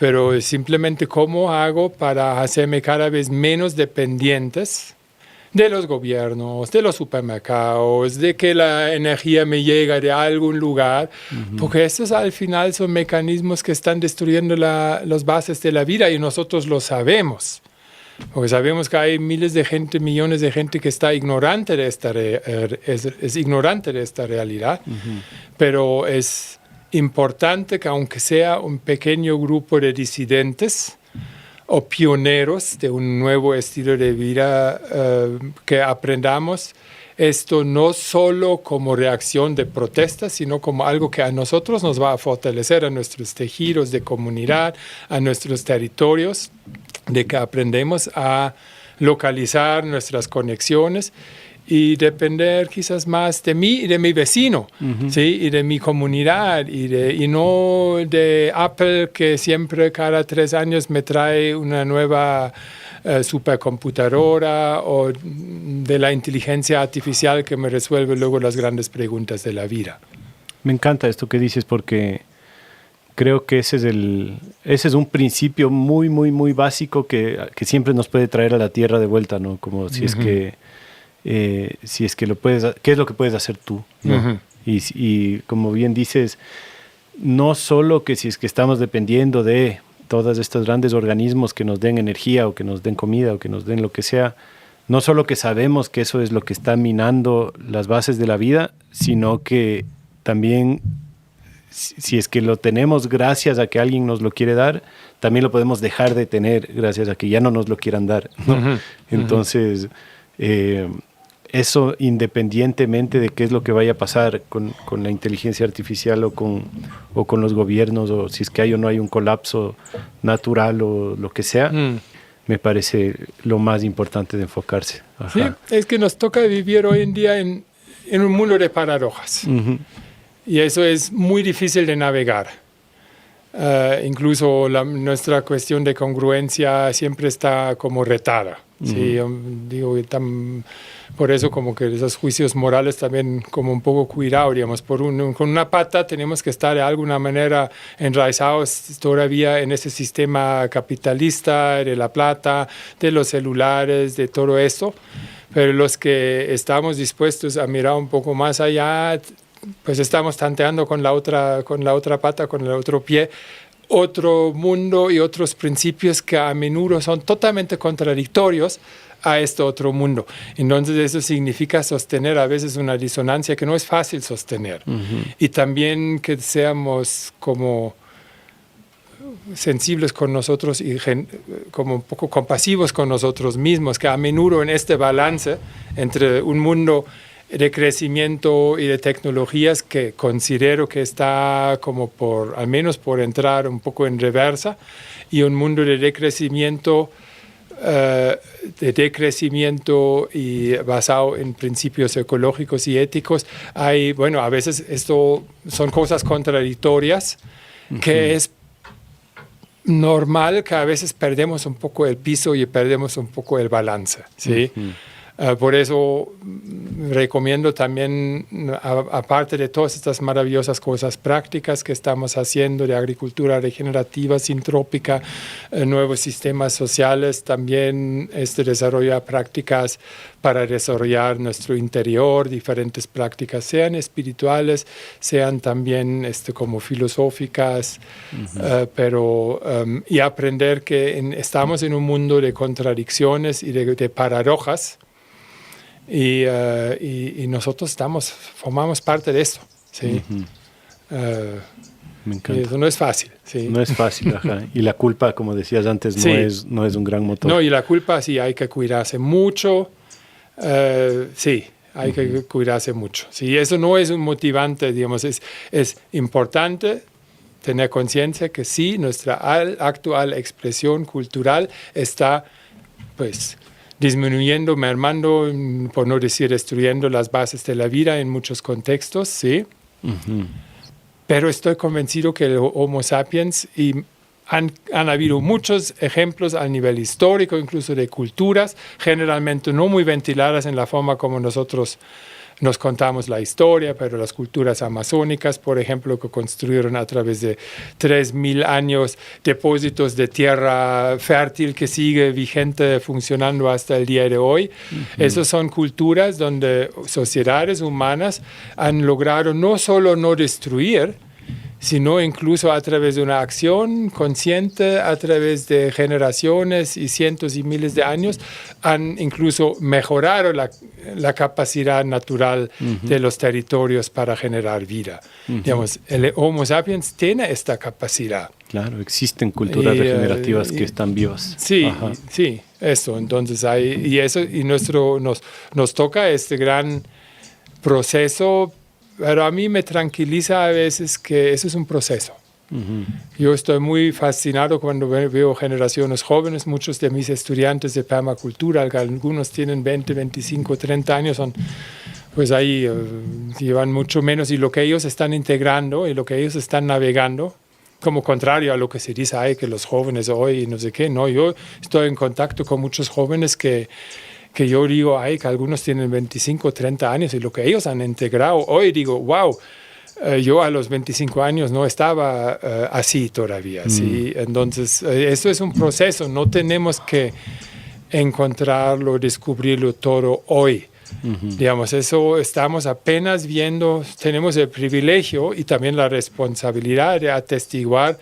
pero simplemente cómo hago para hacerme cada vez menos dependientes de los gobiernos, de los supermercados, de que la energía me llega de algún lugar, porque estos al final son mecanismos que están destruyendo las bases de la vida y nosotros lo sabemos. Porque sabemos que hay miles de gente, millones de gente que está ignorante de esta es ignorante de esta realidad, pero es importante que aunque sea un pequeño grupo de disidentes o pioneros de un nuevo estilo de vida, que aprendamos esto no solo como reacción de protesta, sino como algo que a nosotros nos va a fortalecer, a nuestros tejidos de comunidad, a nuestros territorios, de que aprendemos a localizar nuestras conexiones y depender quizás más de mí y de mi vecino, ¿sí? Y de mi comunidad y no de Apple, que siempre cada 3 años me trae una nueva supercomputadora, o de la inteligencia artificial que me resuelve luego las grandes preguntas de la vida. Me encanta esto que dices porque creo que ese es un principio muy, muy, muy básico que siempre nos puede traer a la tierra de vuelta, ¿no? Como si es que lo puedes, ¿qué es lo que puedes hacer tú? ¿no? Y como bien dices, no solo que si es que estamos dependiendo de todos estos grandes organismos que nos den energía o que nos den comida o que nos den lo que sea, no solo que sabemos que eso es lo que está minando las bases de la vida, sino que también si es que lo tenemos gracias a que alguien nos lo quiere dar, también lo podemos dejar de tener gracias a que ya no nos lo quieran dar, ¿no? Entonces, eso independientemente de qué es lo que vaya a pasar con la inteligencia artificial o con los gobiernos, o si es que hay o no hay un colapso natural o lo que sea, me parece lo más importante de enfocarse. Ajá. Sí, es que nos toca vivir hoy en día en un mundo de paradojas. Y eso es muy difícil de navegar. Incluso nuestra cuestión de congruencia siempre está como retada. Sí, digo, por eso como que esos juicios morales también como un poco cuidado, digamos, con una pata tenemos que estar de alguna manera enraizados todavía en ese sistema capitalista de la plata, de los celulares, de todo esto, pero los que estamos dispuestos a mirar un poco más allá, pues estamos tanteando con la otra pata, con el otro pie, otro mundo y otros principios que a menudo son totalmente contradictorios a este otro mundo. Entonces eso significa sostener a veces una disonancia que no es fácil sostener. Y también que seamos como sensibles con nosotros y como un poco compasivos con nosotros mismos, que a menudo en este balance entre un mundo de crecimiento y de tecnologías que considero que está como al menos por entrar un poco en reversa, y un mundo de decrecimiento y basado en principios ecológicos y éticos. A veces esto son cosas contradictorias, que es normal que a veces perdemos un poco el piso y perdemos un poco el balance, ¿sí? Por eso recomiendo también, aparte de todas estas maravillosas cosas prácticas que estamos haciendo de agricultura regenerativa, sintrópica, nuevos sistemas sociales, también desarrollar prácticas para desarrollar nuestro interior, diferentes prácticas, sean espirituales, sean también como filosóficas, y aprender que estamos en un mundo de contradicciones y de paradojas. Y nosotros formamos parte de esto, ¿sí? Me encanta. Y eso no es fácil, ¿sí? No es fácil, ajá. Y la culpa, como decías antes, sí. no es un gran motor. No, y la culpa sí hay que cuidarse mucho, sí, hay que cuidarse mucho. Sí, eso no es un motivante, digamos, es importante tener conciencia que sí, nuestra actual expresión cultural está, pues, disminuyendo, mermando, por no decir destruyendo las bases de la vida en muchos contextos, ¿sí? Pero estoy convencido que el Homo sapiens, y han habido muchos ejemplos a nivel histórico, incluso de culturas, generalmente no muy ventiladas en la forma como nosotros nos contamos la historia, pero las culturas amazónicas, por ejemplo, que construyeron a través de 3.000 años depósitos de tierra fértil que sigue vigente, funcionando hasta el día de hoy. Esas son culturas donde sociedades humanas han logrado no solo no destruir, sino incluso a través de una acción consciente, a través de generaciones y cientos y miles de años, han incluso mejorado la capacidad natural de los territorios para generar vida. Digamos, el Homo sapiens tiene esta capacidad. Claro, existen culturas regenerativas que están vivas. Sí, Ajá. sí, eso. Entonces, nos toca este gran proceso. Pero a mí me tranquiliza a veces que eso es un proceso. Yo estoy muy fascinado cuando veo generaciones jóvenes. Muchos de mis estudiantes de permacultura, algunos tienen 20, 25, 30 años, pues ahí llevan mucho menos. Y lo que ellos están integrando y lo que ellos están navegando, como contrario a lo que se dice, que los jóvenes hoy no sé qué. No, yo estoy en contacto con muchos jóvenes que yo digo, que algunos tienen 25, 30 años y lo que ellos han integrado, hoy digo, wow, yo a los 25 años no estaba así todavía. ¿Sí? Entonces, esto es un proceso, no tenemos que encontrarlo, descubrirlo todo hoy. Digamos, eso estamos apenas viendo, tenemos el privilegio y también la responsabilidad de atestiguar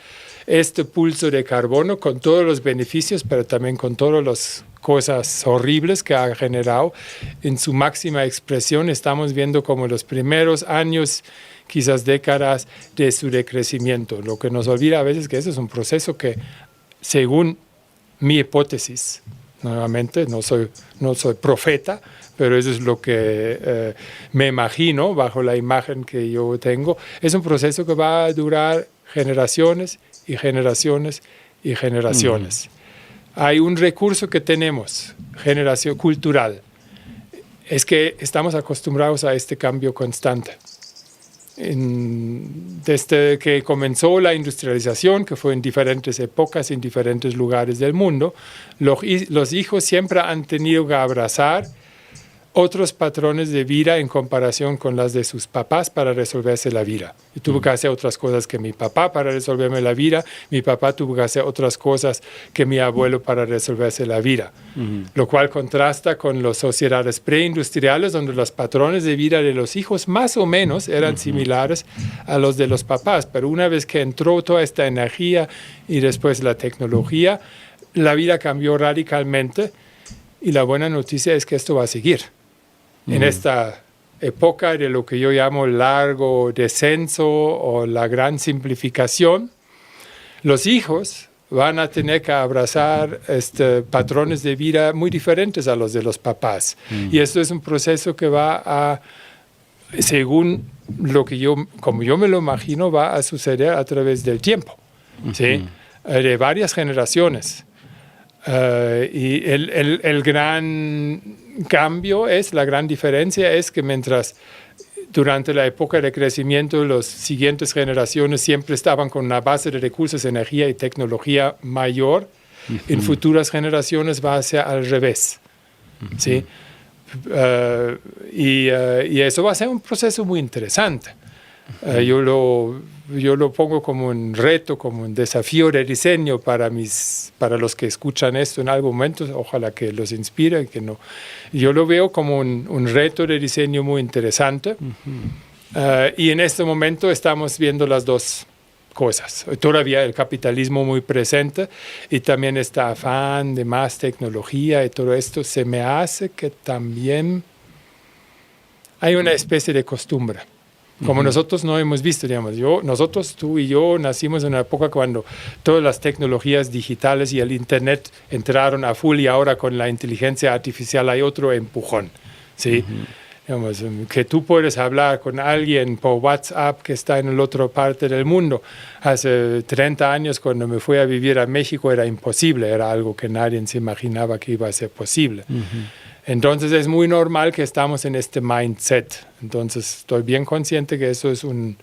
este pulso de carbono con todos los beneficios, pero también con todas las cosas horribles que ha generado. En su máxima expresión estamos viendo como los primeros años, quizás décadas, de su decrecimiento. Lo que nos olvida a veces que eso es un proceso que, según mi hipótesis, nuevamente no soy profeta, pero eso es lo que me imagino, bajo la imagen que yo tengo, es un proceso que va a durar generaciones y generaciones y generaciones. Hay un recurso que tenemos, generación cultural, es que estamos acostumbrados a este cambio constante. Desde que comenzó la industrialización, que fue en diferentes épocas, en diferentes lugares del mundo, los hijos siempre han tenido que abrazar otros patrones de vida en comparación con las de sus papás para resolverse la vida. Yo tuve que hacer otras cosas que mi papá para resolverme la vida, mi papá tuvo que hacer otras cosas que mi abuelo para resolverse la vida, lo cual contrasta con las sociedades preindustriales donde los patrones de vida de los hijos más o menos eran similares a los de los papás, pero una vez que entró toda esta energía y después la tecnología, la vida cambió radicalmente y la buena noticia es que esto va a seguir. En esta época de lo que yo llamo largo descenso o la gran simplificación, los hijos van a tener que abrazar patrones de vida muy diferentes a los de los papás. Y esto es un proceso que va a, según lo que como yo me lo imagino, va a suceder a través del tiempo, ¿sí? De varias generaciones. Y el gran cambio la gran diferencia es que mientras durante la época de crecimiento las siguientes generaciones siempre estaban con una base de recursos, energía y tecnología mayor, en futuras generaciones va a ser al revés. ¿Sí? Y eso va a ser un proceso muy interesante. Yo lo pongo como un reto, como un desafío de diseño para los que escuchan esto en algún momento. Ojalá que los inspire, que no. Yo lo veo como un reto de diseño muy interesante. Y en este momento estamos viendo las dos cosas. Todavía el capitalismo muy presente y también este afán de más tecnología y todo esto. Se me hace que también hay una especie de costumbre. Como nosotros no hemos visto, digamos, nosotros, tú y yo, nacimos en una época cuando todas las tecnologías digitales y el Internet entraron a full y ahora con la inteligencia artificial hay otro empujón, ¿sí? Digamos, que tú puedes hablar con alguien por WhatsApp que está en la otra parte del mundo. Hace 30 años, cuando me fui a vivir a México, era imposible, era algo que nadie se imaginaba que iba a ser posible. Entonces es muy normal que estamos en este mindset. Entonces estoy bien consciente que eso es una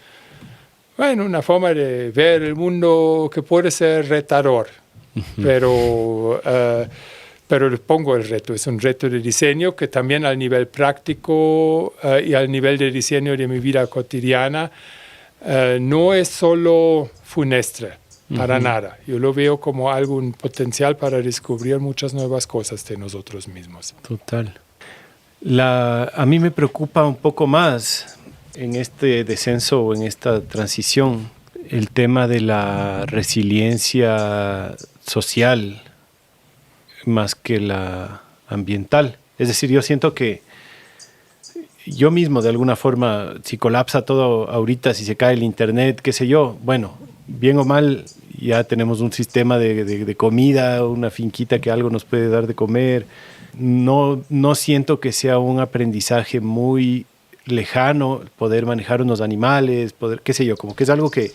forma de ver el mundo que puede ser retador. Pero le pongo el reto. Es un reto de diseño que también al nivel práctico y al nivel de diseño de mi vida cotidiana no es solo funestre. Para nada. Yo lo veo como algún potencial para descubrir muchas nuevas cosas de nosotros mismos. Total. A mí me preocupa un poco más en este descenso o en esta transición el tema de la resiliencia social más que la ambiental. Es decir, yo siento que yo mismo de alguna forma, si colapsa todo ahorita, si se cae el internet, qué sé yo, bueno, bien o mal, ya tenemos un sistema de comida, una finquita que algo nos puede dar de comer. No siento que sea un aprendizaje muy lejano poder manejar unos animales, qué sé yo, como que es algo que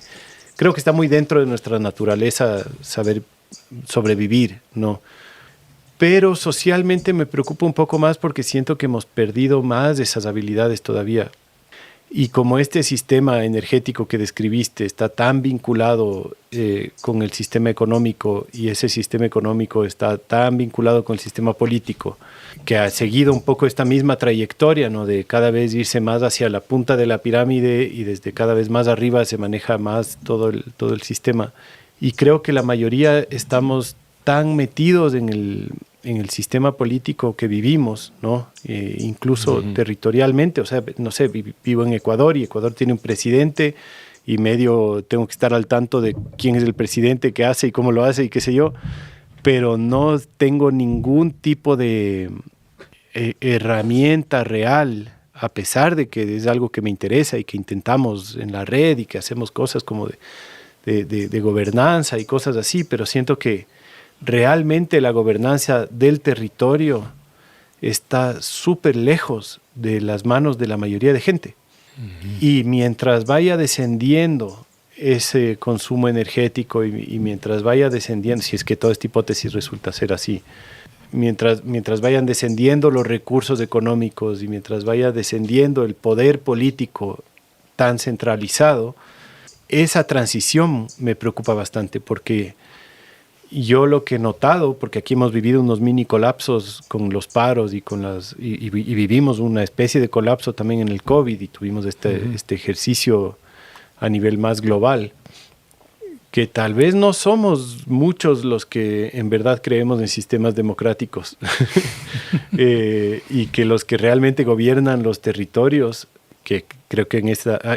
creo que está muy dentro de nuestra naturaleza, saber sobrevivir, ¿no? Pero socialmente me preocupa un poco más porque siento que hemos perdido más de esas habilidades todavía. Y como este sistema energético que describiste está tan vinculado con el sistema económico y ese sistema económico está tan vinculado con el sistema político, que ha seguido un poco esta misma trayectoria, ¿no? De cada vez irse más hacia la punta de la pirámide y desde cada vez más arriba se maneja más todo el sistema. Y creo que la mayoría estamos tan metidos en el sistema político que vivimos, ¿no? Incluso territorialmente, o sea, no sé, vivo en Ecuador y Ecuador tiene un presidente y medio tengo que estar al tanto de quién es el presidente, qué hace y cómo lo hace y qué sé yo, pero no tengo ningún tipo de herramienta real, a pesar de que es algo que me interesa y que intentamos en la red y que hacemos cosas como de gobernanza y cosas así, pero siento que realmente la gobernanza del territorio está súper lejos de las manos de la mayoría de gente. Y mientras vaya descendiendo ese consumo energético y mientras vaya descendiendo, si es que toda esta hipótesis resulta ser así, mientras vayan descendiendo los recursos económicos y mientras vaya descendiendo el poder político tan centralizado, esa transición me preocupa bastante porque yo lo que he notado, porque aquí hemos vivido unos mini colapsos con los paros y vivimos una especie de colapso también en el COVID y tuvimos este ejercicio a nivel más global, que tal vez no somos muchos los que en verdad creemos en sistemas democráticos y que los que realmente gobiernan los territorios, que creo que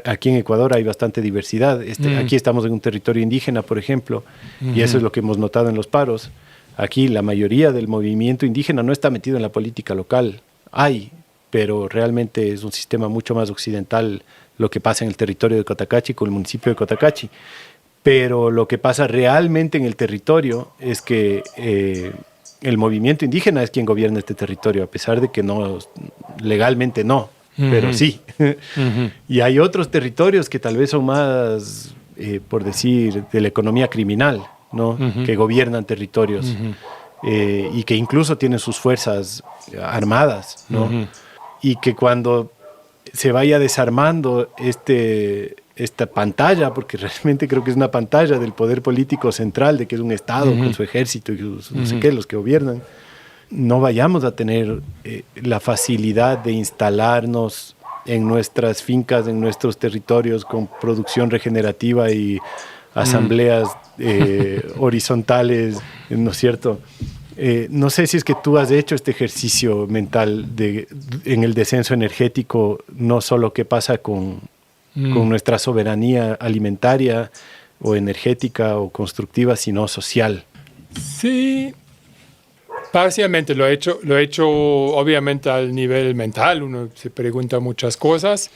aquí en Ecuador hay bastante diversidad. Aquí estamos en un territorio indígena, por ejemplo, y eso es lo que hemos notado en los paros. Aquí la mayoría del movimiento indígena no está metido en la política local. Hay, pero realmente es un sistema mucho más occidental lo que pasa en el territorio de Cotacachi con el municipio de Cotacachi. Pero lo que pasa realmente en el territorio es que el movimiento indígena es quien gobierna este territorio, a pesar de que no, legalmente no. Pero sí. Y hay otros territorios que tal vez son más, por decir, de la economía criminal, ¿no? Que gobiernan territorios y que incluso tienen sus fuerzas armadas, ¿no? Y que cuando se vaya desarmando esta pantalla, porque realmente creo que es una pantalla del poder político central, de que es un Estado con su ejército y sus, no sé qué, los que gobiernan, no vayamos a tener la facilidad de instalarnos en nuestras fincas, en nuestros territorios con producción regenerativa y asambleas horizontales, ¿no es cierto? No sé si es que tú has hecho este ejercicio mental en el descenso energético, no solo qué pasa con nuestra soberanía alimentaria o energética o constructiva, sino social. Sí, parcialmente lo he hecho obviamente al nivel mental, uno se pregunta muchas cosas.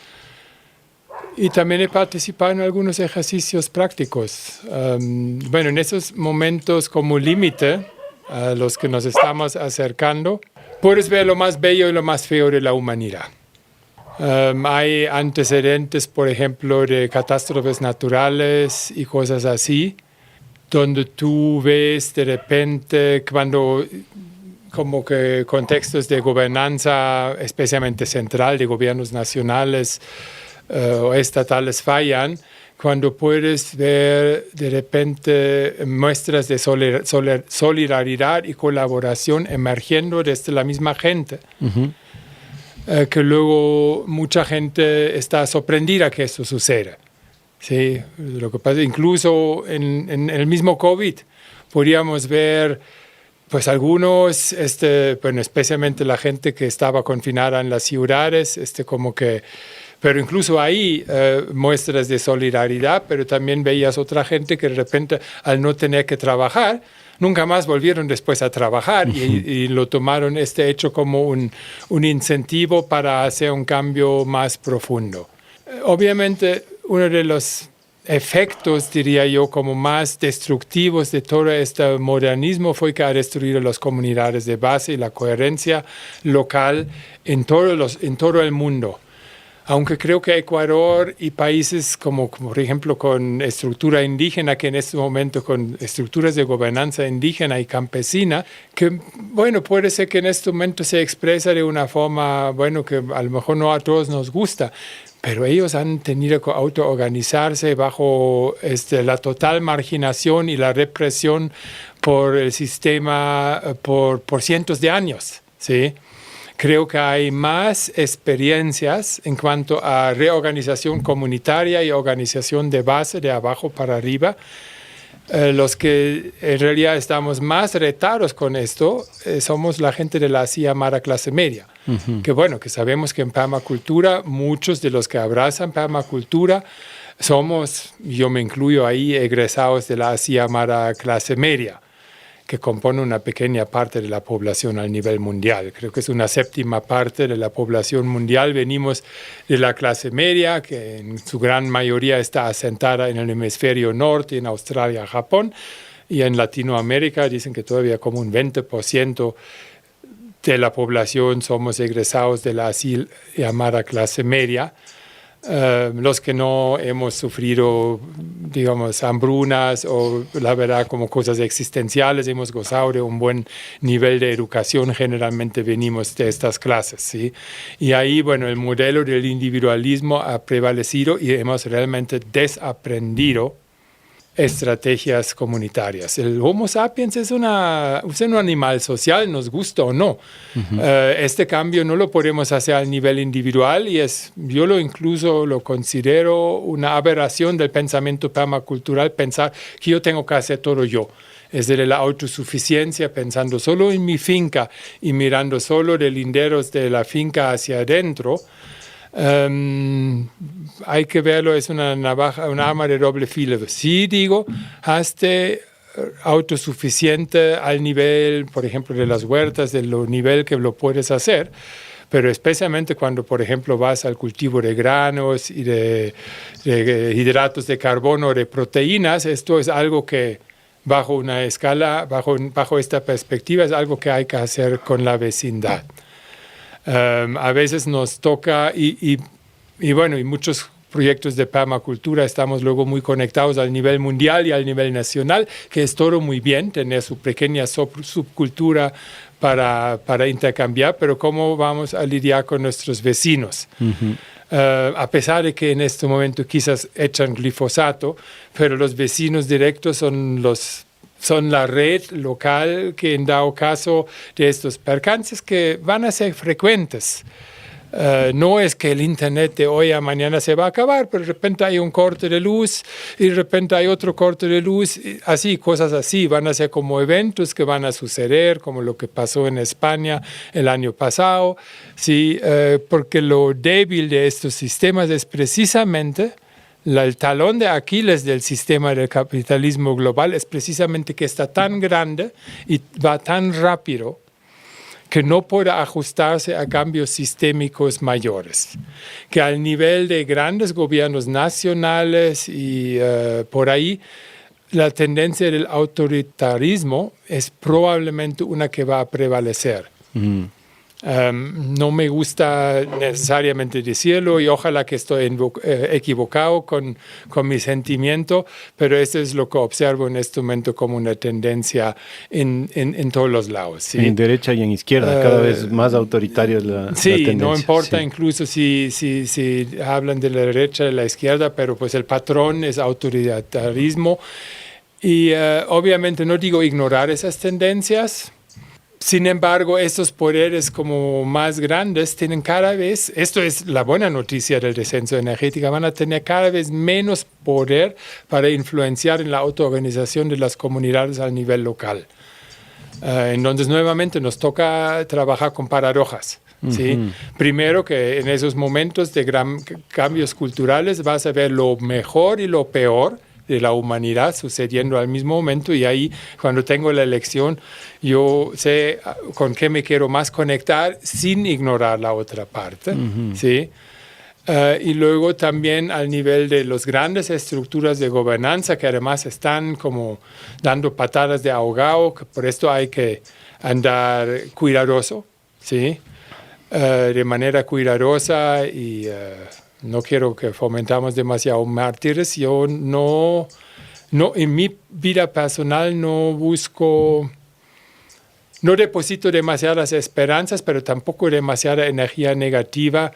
Y también he participado en algunos ejercicios prácticos. Bueno, en esos momentos como límite a los que nos estamos acercando, puedes ver lo más bello y lo más feo de la humanidad. Hay antecedentes, por ejemplo, de catástrofes naturales y cosas así, donde tú ves de repente cuando como que contextos de gobernanza, especialmente central, de gobiernos nacionales o estatales fallan, cuando puedes ver de repente muestras de solidaridad y colaboración emergiendo desde la misma gente. Uh-huh. Que luego mucha gente está sorprendida que esto suceda. Sí, lo que pasa, incluso en el mismo COVID podíamos ver pues algunos, bueno, especialmente la gente que estaba confinada en las ciudades, como que, pero incluso ahí muestras de solidaridad, pero también veías otra gente que de repente al no tener que trabajar, nunca más volvieron después a trabajar y lo tomaron este hecho como un incentivo para hacer un cambio más profundo. Obviamente, uno de los efectos, diría yo, como más destructivos de todo este modernismo fue que ha destruido las comunidades de base y la coherencia local en todo el mundo. Aunque creo que Ecuador y países como por ejemplo con estructura indígena, que en este momento con estructuras de gobernanza indígena y campesina, que bueno, puede ser que en este momento se expresa de una forma, bueno, que a lo mejor no a todos nos gusta, pero ellos han tenido que autoorganizarse bajo la total marginación y la represión por el sistema por cientos de años, ¿sí? Creo que hay más experiencias en cuanto a reorganización comunitaria y organización de base, de abajo para arriba. Los que en realidad estamos más retados con esto somos la gente de la así llamada clase media. Uh-huh. Que bueno, que sabemos que en permacultura muchos de los que abrazan permacultura somos, yo me incluyo ahí, egresados de la así llamada clase media, que compone una pequeña parte de la población a nivel mundial. Creo que es una séptima parte de la población mundial. Venimos de la clase media, que en su gran mayoría está asentada en el hemisferio norte, en Australia, Japón, y en Latinoamérica dicen que todavía como un 20% de la población somos egresados de la así llamada clase media. Los que no hemos sufrido, digamos, hambrunas o la verdad como cosas existenciales, hemos gozado de un buen nivel de educación, generalmente venimos de estas clases, ¿sí? Y ahí, bueno, el modelo del individualismo ha prevalecido y hemos realmente desaprendido estrategias comunitarias. El Homo sapiens es un animal social, nos gusta o no. Uh-huh. Este cambio no lo podemos hacer al nivel individual y yo incluso lo considero una aberración del pensamiento permacultural, pensar que yo tengo que hacer todo yo. Es de la autosuficiencia, pensando solo en mi finca y mirando solo de linderos de la finca hacia adentro. Hay que verlo, es una arma de doble filo. Sí, digo, hazte autosuficiente al nivel, por ejemplo, de las huertas, del nivel que lo puedes hacer, pero especialmente cuando, por ejemplo, vas al cultivo de granos y de hidratos de carbono, de proteínas, esto es algo que bajo una escala, bajo esta perspectiva, es algo que hay que hacer con la vecindad. A veces nos toca, y bueno, y muchos proyectos de permacultura estamos luego muy conectados al nivel mundial y al nivel nacional, que es todo muy bien, tener su pequeña subcultura para intercambiar, pero ¿cómo vamos a lidiar con nuestros vecinos? Uh-huh. A pesar de que en este momento quizás echan glifosato, pero los vecinos directos son los son la red local que en dado caso de estos percances que van a ser frecuentes. No es que el internet de hoy a mañana se va a acabar, pero de repente hay un corte de luz y de repente hay otro corte de luz, así, cosas así, van a ser como eventos que van a suceder, como lo que pasó en España el año pasado, ¿sí? Porque lo débil de estos sistemas es precisamente el talón de Aquiles del sistema del capitalismo global, es precisamente que está tan grande y va tan rápido que no puede ajustarse a cambios sistémicos mayores, que al nivel de grandes gobiernos nacionales y por ahí, la tendencia del autoritarismo es probablemente una que va a prevalecer. No me gusta necesariamente decirlo y ojalá que estoy equivocado con mi sentimiento, pero eso es lo que observo en este momento como una tendencia en todos los lados. ¿Sí? En derecha y en izquierda, cada vez más autoritaria es la tendencia. No importa incluso si hablan de la derecha y de la izquierda, pero pues el patrón es autoritarismo y obviamente no digo ignorar esas tendencias. Sin embargo, estos poderes como más grandes tienen cada vez, esto es la buena noticia del descenso energético, van a tener cada vez menos poder para influenciar en la autoorganización de las comunidades a nivel local. Entonces, nuevamente nos toca trabajar con paradojas. ¿Sí? Primero que en esos momentos de gran cambios culturales vas a ver lo mejor y lo peor de la humanidad sucediendo al mismo momento y ahí cuando tengo la elección yo sé con qué me quiero más conectar sin ignorar la otra parte. ¿Sí? Y luego también al nivel de las grandes estructuras de gobernanza que además están como dando patadas de ahogado, que por esto hay que andar cuidadoso, ¿sí? De manera cuidadosa y no quiero que fomentamos demasiado mártires. Yo no, en mi vida personal no deposito demasiadas esperanzas, pero tampoco demasiada energía negativa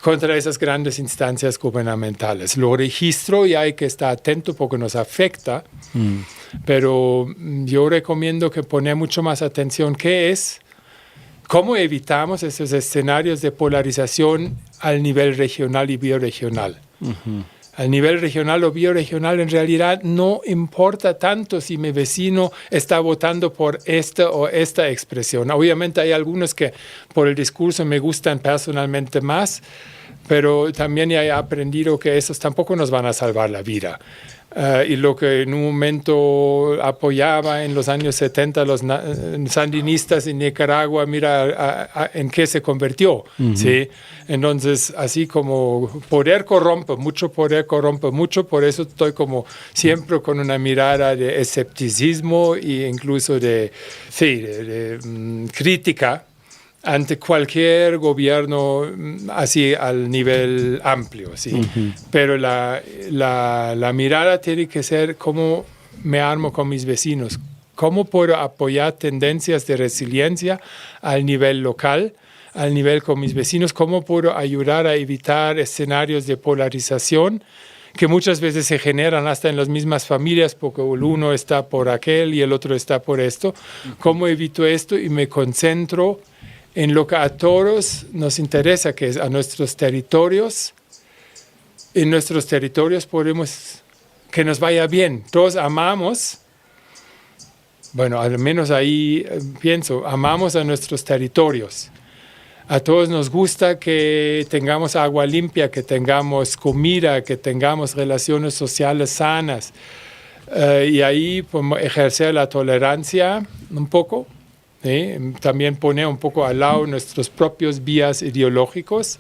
contra esas grandes instancias gubernamentales. Lo registro y hay que estar atento porque nos afecta, pero yo recomiendo que poner mucho más atención cómo evitamos esos escenarios de polarización al nivel regional y bioregional. Al nivel regional o bioregional en realidad no importa tanto si mi vecino está votando por esta o esta expresión. Obviamente hay algunos que por el discurso me gustan personalmente más, pero también he aprendido que esos tampoco nos van a salvar la vida. Y lo que en un momento apoyaba en los años 70 los sandinistas en Nicaragua, mira en qué se convirtió. ¿Sí? Entonces, así como poder corrompe mucho, por eso estoy como siempre con una mirada de escepticismo e incluso de crítica ante cualquier gobierno así al nivel amplio, ¿sí? Pero la mirada tiene que ser cómo me armo con mis vecinos, cómo puedo apoyar tendencias de resiliencia al nivel local, al nivel con mis vecinos, cómo puedo ayudar a evitar escenarios de polarización que muchas veces se generan hasta en las mismas familias porque el uno está por aquel y el otro está por esto. ¿Cómo evito esto? Y me concentro en lo que a todos nos interesa, que es a nuestros territorios. En nuestros territorios podemos que nos vaya bien. Todos amamos, bueno, al menos ahí pienso, amamos a nuestros territorios. A todos nos gusta que tengamos agua limpia, que tengamos comida, que tengamos relaciones sociales sanas. Y ahí podemos ejercer la tolerancia un poco. También poner un poco al lado nuestros propios vías ideológicos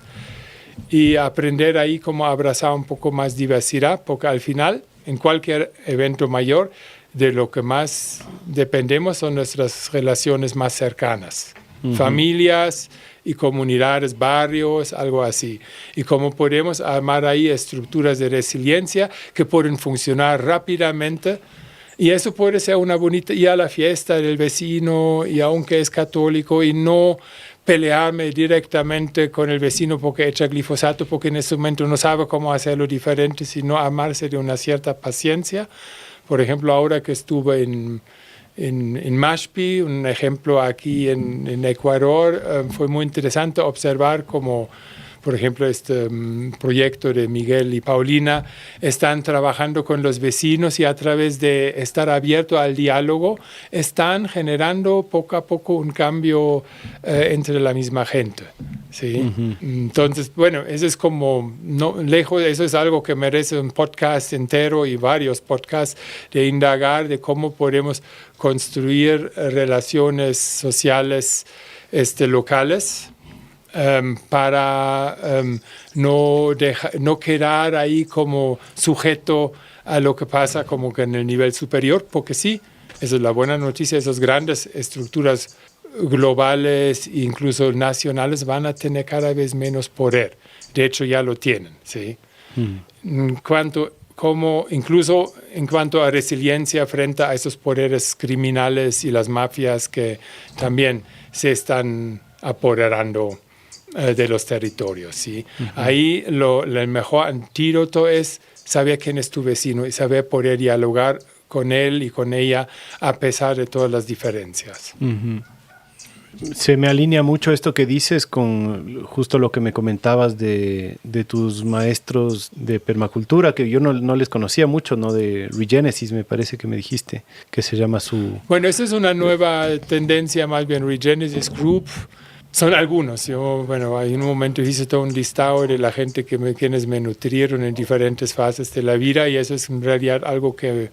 y aprender ahí cómo abrazar un poco más diversidad, porque al final, en cualquier evento mayor, de lo que más dependemos son nuestras relaciones más cercanas, familias y comunidades, barrios, algo así. Y cómo podemos armar ahí estructuras de resiliencia que pueden funcionar rápidamente. Y eso puede ser una bonita, ir a la fiesta del vecino, y aunque es católico, y no pelearme directamente con el vecino porque echa glifosato, porque en ese momento no sabe cómo hacerlo diferente, sino amarse de una cierta paciencia, Por ejemplo, ahora que estuve en Mashpee, un ejemplo aquí en Ecuador, fue muy interesante observar cómo, por ejemplo, este proyecto de Miguel y Paulina están trabajando con los vecinos y a través de estar abierto al diálogo están generando poco a poco un cambio entre la misma gente. ¿Sí? Uh-huh. Entonces, bueno, eso es como lejos, eso es algo que merece un podcast entero y varios podcasts de indagar de cómo podemos construir relaciones sociales locales. Para no quedar ahí como sujeto a lo que pasa como que en el nivel superior, porque sí, esa es la buena noticia, esas grandes estructuras globales e incluso nacionales van a tener cada vez menos poder. De hecho, ya lo tienen, ¿sí? Incluso en cuanto a resiliencia frente a esos poderes criminales y las mafias que también se están apoderando de los territorios, ¿sí? Uh-huh. Ahí el mejor antídoto es saber quién es tu vecino y saber poder dialogar con él y con ella a pesar de todas las diferencias. Uh-huh. Se me alinea mucho esto que dices con justo lo que me comentabas de tus maestros de permacultura, que yo no les conocía mucho, ¿no? De Regenesis, me parece que me dijiste, que se llama su... Bueno, esa es una nueva tendencia, más bien Regenesis Group. Son algunos. Yo, en un momento hice todo un listado de la gente quienes me nutrieron en diferentes fases de la vida y eso es en realidad algo que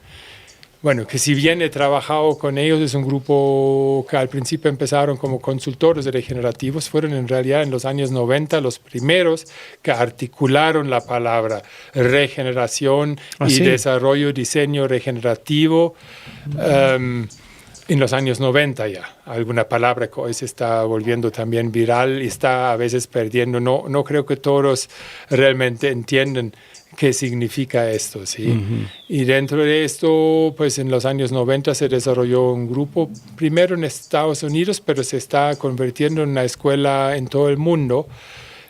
si bien he trabajado con ellos, es un grupo que al principio empezaron como consultores regenerativos, fueron en realidad en los años 90 los primeros que articularon la palabra regeneración y desarrollo, diseño regenerativo. En los años 90 ya, alguna palabra que hoy se está volviendo también viral y está a veces perdiendo. No creo que todos realmente entienden qué significa esto, ¿sí? Uh-huh. Y dentro de esto, pues en los años 90 se desarrolló un grupo, primero en Estados Unidos, pero se está convirtiendo en una escuela en todo el mundo,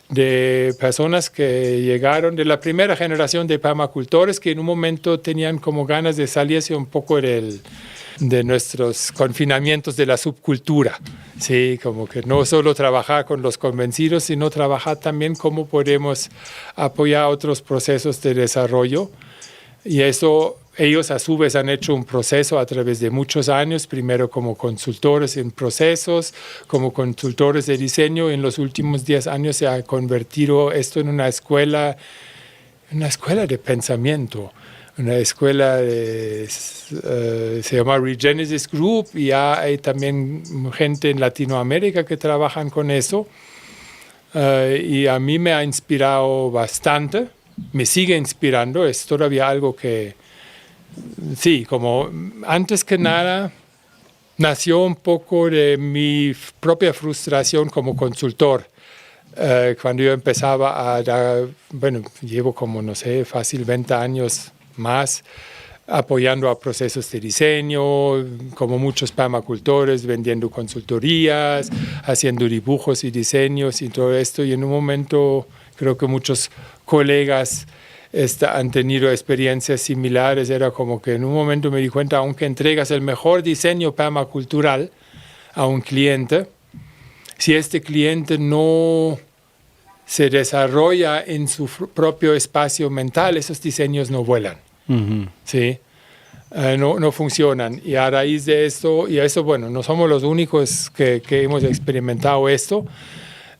de personas que llegaron de la primera generación de permacultores que en un momento tenían como ganas de salirse un poco de nuestros confinamientos de la subcultura, ¿sí? Como que no solo trabajar con los convencidos, sino trabajar también cómo podemos apoyar otros procesos de desarrollo. Y eso, ellos a su vez han hecho un proceso a través de muchos años, primero como consultores en procesos, como consultores de diseño. En los últimos 10 años se ha convertido esto en una escuela de pensamiento. Una escuela se llama Regenesis Group y ya hay también gente en Latinoamérica que trabajan con eso. Y a mí me ha inspirado bastante, me sigue inspirando, es todavía algo que, sí, como antes que nada, nació un poco de mi propia frustración como consultor. Cuando yo empezaba a dar, llevo como, fácil 20 años más apoyando a procesos de diseño, como muchos permacultores, vendiendo consultorías, haciendo dibujos y diseños y todo esto. Y en un momento creo que muchos colegas han tenido experiencias similares. Era como que en un momento me di cuenta, aunque entregas el mejor diseño permacultural a un cliente, si este cliente no se desarrolla en su propio espacio mental, esos diseños no vuelan. Uh-huh. ¿Sí? No funcionan. Y a raíz de esto, no somos los únicos que hemos experimentado esto,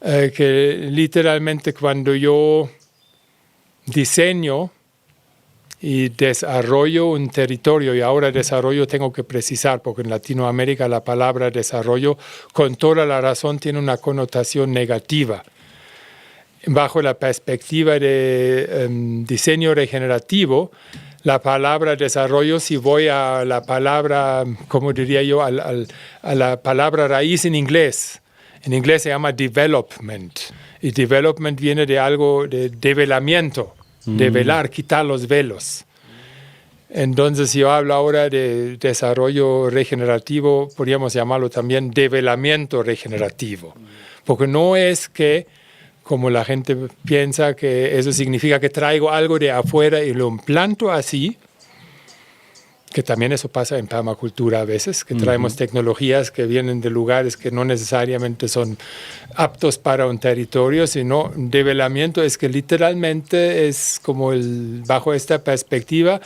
que literalmente cuando yo diseño y desarrollo un territorio, y ahora desarrollo tengo que precisar, porque en Latinoamérica la palabra desarrollo, con toda la razón, tiene una connotación negativa. Bajo la perspectiva de diseño regenerativo, la palabra desarrollo, si voy a la palabra, como diría yo, a la palabra raíz en inglés se llama development. Y development viene de algo de develamiento, develar, quitar los velos. Entonces, si yo hablo ahora de desarrollo regenerativo, podríamos llamarlo también develamiento regenerativo. Porque no es que, como la gente piensa, que eso significa que traigo algo de afuera y lo implanto así, que también eso pasa en permacultura a veces, que traemos tecnologías que vienen de lugares que no necesariamente son aptos para un territorio, sino develamiento es que literalmente es como bajo esta perspectiva,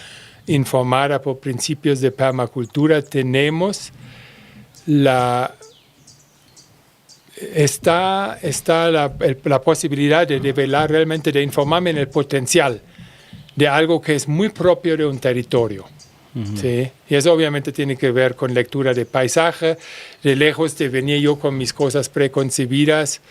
informada por principios de permacultura, tenemos está la posibilidad de develar realmente, de informarme en el potencial de algo que es muy propio de un territorio. ¿Sí? Y eso obviamente tiene que ver con lectura de paisaje, de lejos de venir yo con mis cosas preconcebidas.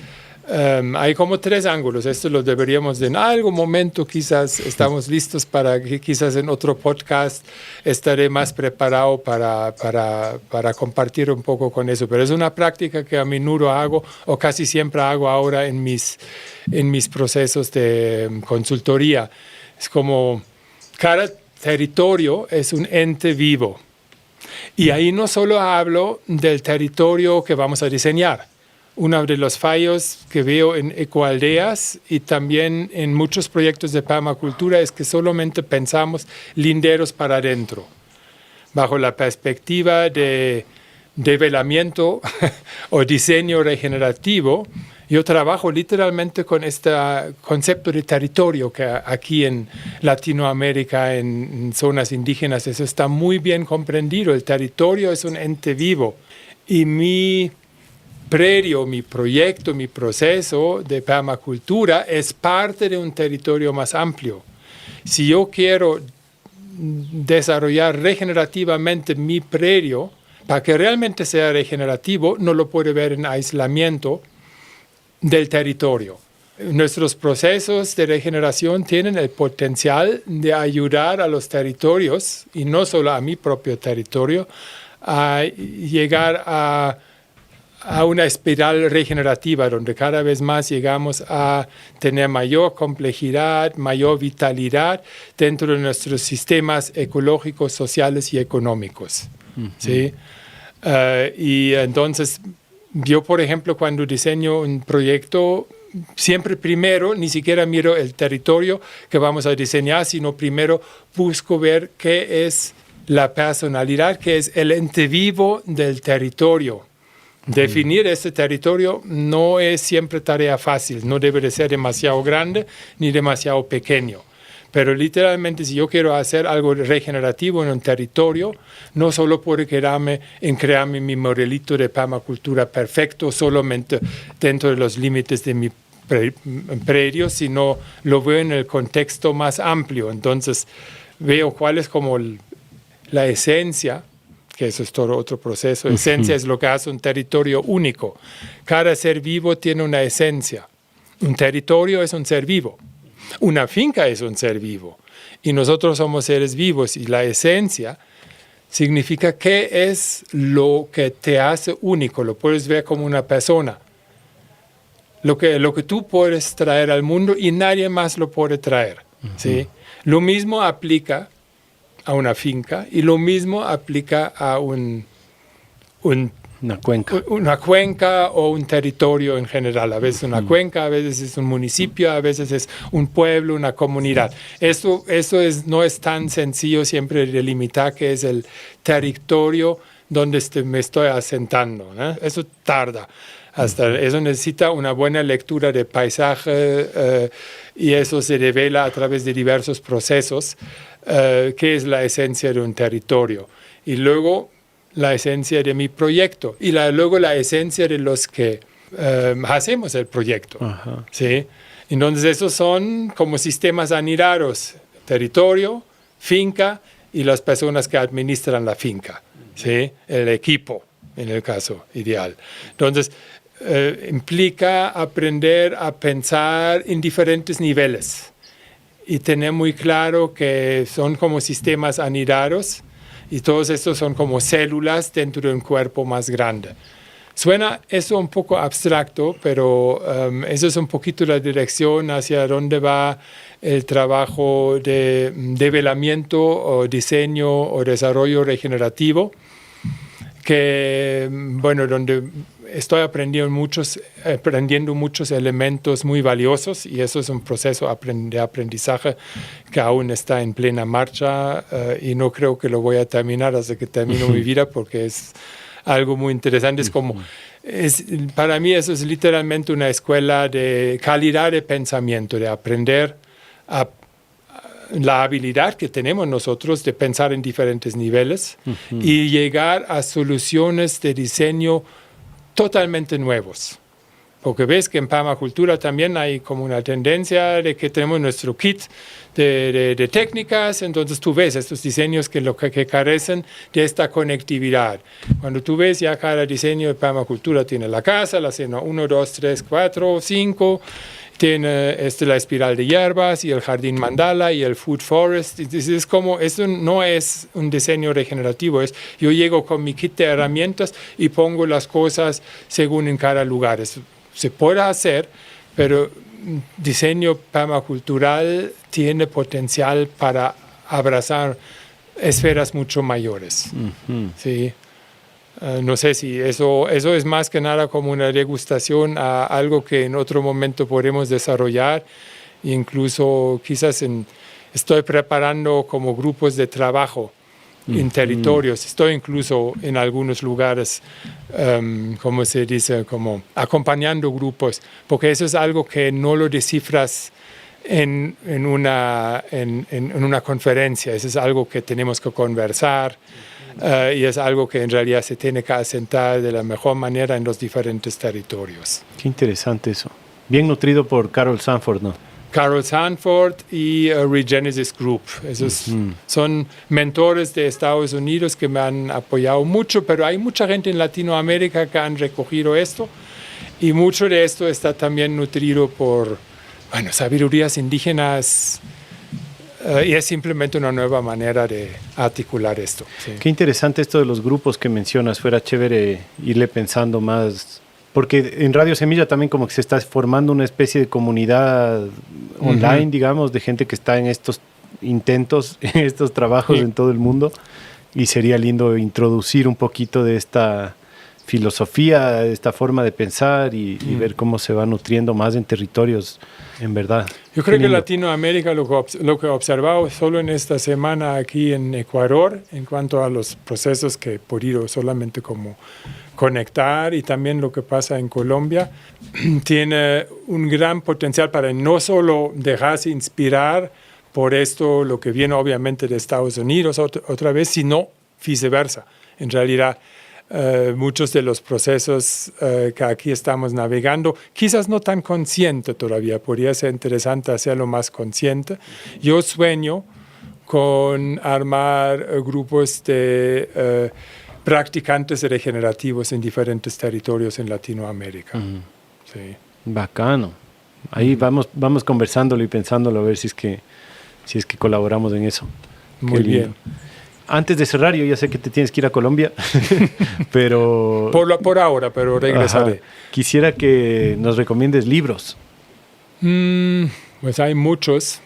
Hay como 3 ángulos, esto lo deberíamos en algún momento, quizás estamos listos para que quizás en otro podcast estaré más preparado para compartir un poco con eso, pero es una práctica que a menudo hago o casi siempre hago ahora en mis procesos de consultoría. Es como cada territorio es un ente vivo. Y ahí no solo hablo del territorio que vamos a diseñar. Uno de los fallos que veo en ecoaldeas y también en muchos proyectos de permacultura es que solamente pensamos linderos para adentro. Bajo la perspectiva de develamiento o diseño regenerativo, yo trabajo literalmente con este concepto de territorio que aquí en Latinoamérica, en zonas indígenas, eso está muy bien comprendido. El territorio es un ente vivo y mi predio, mi proyecto, mi proceso de permacultura es parte de un territorio más amplio. Si yo quiero desarrollar regenerativamente mi predio, para que realmente sea regenerativo, no lo puede ver en aislamiento del territorio. Nuestros procesos de regeneración tienen el potencial de ayudar a los territorios, y no solo a mi propio territorio, a llegar a una espiral regenerativa donde cada vez más llegamos a tener mayor complejidad, mayor vitalidad dentro de nuestros sistemas ecológicos, sociales y económicos. ¿Sí? Y entonces yo, por ejemplo, cuando diseño un proyecto, siempre primero ni siquiera miro el territorio que vamos a diseñar, sino primero busco ver qué es la personalidad, qué es el ente vivo del territorio. Definir ese territorio no es siempre tarea fácil, no debe de ser demasiado grande ni demasiado pequeño. Pero literalmente, si yo quiero hacer algo regenerativo en un territorio, no solo puedo quedarme en crearme mi modelito de permacultura perfecto solamente dentro de los límites de mi predio, sino lo veo en el contexto más amplio. Entonces, veo cuál es como la esencia, que eso es todo otro proceso. Esencia es lo que hace un territorio único. Cada ser vivo tiene una esencia. Un territorio es un ser vivo. Una finca es un ser vivo y nosotros somos seres vivos, y la esencia significa qué es lo que te hace único. Lo puedes ver como una persona, lo que tú puedes traer al mundo y nadie más lo puede traer. ¿Sí? Lo mismo aplica a una finca y lo mismo aplica a una cuenca o un territorio en general. A veces una cuenca, a veces es un municipio, a veces es un pueblo, una comunidad. Eso no es tan sencillo siempre de delimitar qué es el territorio donde me estoy asentando, ¿no? Eso tarda. Eso necesita una buena lectura de paisaje y eso se revela a través de diversos procesos, qué es la esencia de un territorio. Y luego la esencia de mi proyecto y luego la esencia de los que hacemos el proyecto. ¿Sí? Entonces esos son como sistemas anidados: territorio, finca y las personas que administran la finca. ¿Sí? El equipo, en el caso ideal. Entonces implica aprender a pensar en diferentes niveles y tener muy claro que son como sistemas anidados. Y todos estos son como células dentro de un cuerpo más grande. Suena eso un poco abstracto, pero eso es un poquito la dirección hacia dónde va el trabajo de develamiento o diseño o desarrollo regenerativo, que, bueno, donde estoy aprendiendo muchos elementos muy valiosos y eso es un proceso de aprendizaje que aún está en plena marcha y no creo que lo voy a terminar hasta que termine mi vida porque es algo muy interesante. Es como, para mí eso es literalmente una escuela de calidad de pensamiento, de aprender la habilidad que tenemos nosotros de pensar en diferentes niveles y llegar a soluciones de diseño totalmente nuevos. Porque ves que en permacultura también hay como una tendencia de que tenemos nuestro kit de técnicas, entonces tú ves estos diseños que carecen de esta conectividad. Cuando tú ves ya cada diseño de permacultura tiene la casa, la escena 1, 2, 3, 4, 5, tiene la espiral de hierbas y el jardín mandala y el food forest. Es como, eso no es un diseño regenerativo, yo llego con mi kit de herramientas y pongo las cosas según en cada lugar. Se puede hacer, pero diseño permacultural tiene potencial para abrazar esferas mucho mayores. ¿Sí? No sé si eso es más que nada como una degustación a algo que en otro momento podemos desarrollar. Incluso quizás estoy preparando como grupos de trabajo en territorios. Estoy incluso en algunos lugares, como se dice, como acompañando grupos, porque eso es algo que no lo descifras en una conferencia. Eso es algo que tenemos que conversar. Y es algo que en realidad se tiene que asentar de la mejor manera en los diferentes territorios. Qué interesante eso. Bien nutrido por Carol Sanford, ¿no? Carol Sanford y Regenesis Group. Esos son mentores de Estados Unidos que me han apoyado mucho, pero hay mucha gente en Latinoamérica que han recogido esto y mucho de esto está también nutrido por sabidurías indígenas. Y es simplemente una nueva manera de articular esto. Sí. Qué interesante esto de los grupos que mencionas. Fuera chévere irle pensando más. Porque en Radio Semilla también como que se está formando una especie de comunidad online, digamos, de gente que está en estos intentos, en estos trabajos en todo el mundo. Y sería lindo introducir un poquito de esta filosofía, de esta forma de pensar y ver cómo se va nutriendo más en territorios, en verdad. Yo creo que Latinoamérica, lo que he observado solo en esta semana aquí en Ecuador, en cuanto a los procesos que he podido solamente como conectar y también lo que pasa en Colombia, tiene un gran potencial para no solo dejarse inspirar por esto, lo que viene obviamente de Estados Unidos otra vez, sino viceversa. En realidad, muchos de los procesos que aquí estamos navegando, quizás no tan consciente todavía, podría ser interesante hacerlo más consciente. Yo sueño con armar grupos de practicantes regenerativos en diferentes territorios en Latinoamérica. Sí. Bacano. Ahí vamos conversándolo y pensándolo a ver si es que colaboramos en eso. Muy bien. Antes de cerrar, yo ya sé que te tienes que ir a Colombia, pero... Por ahora, pero regresaré. Ajá. Quisiera que nos recomiendes libros. Pues hay muchos.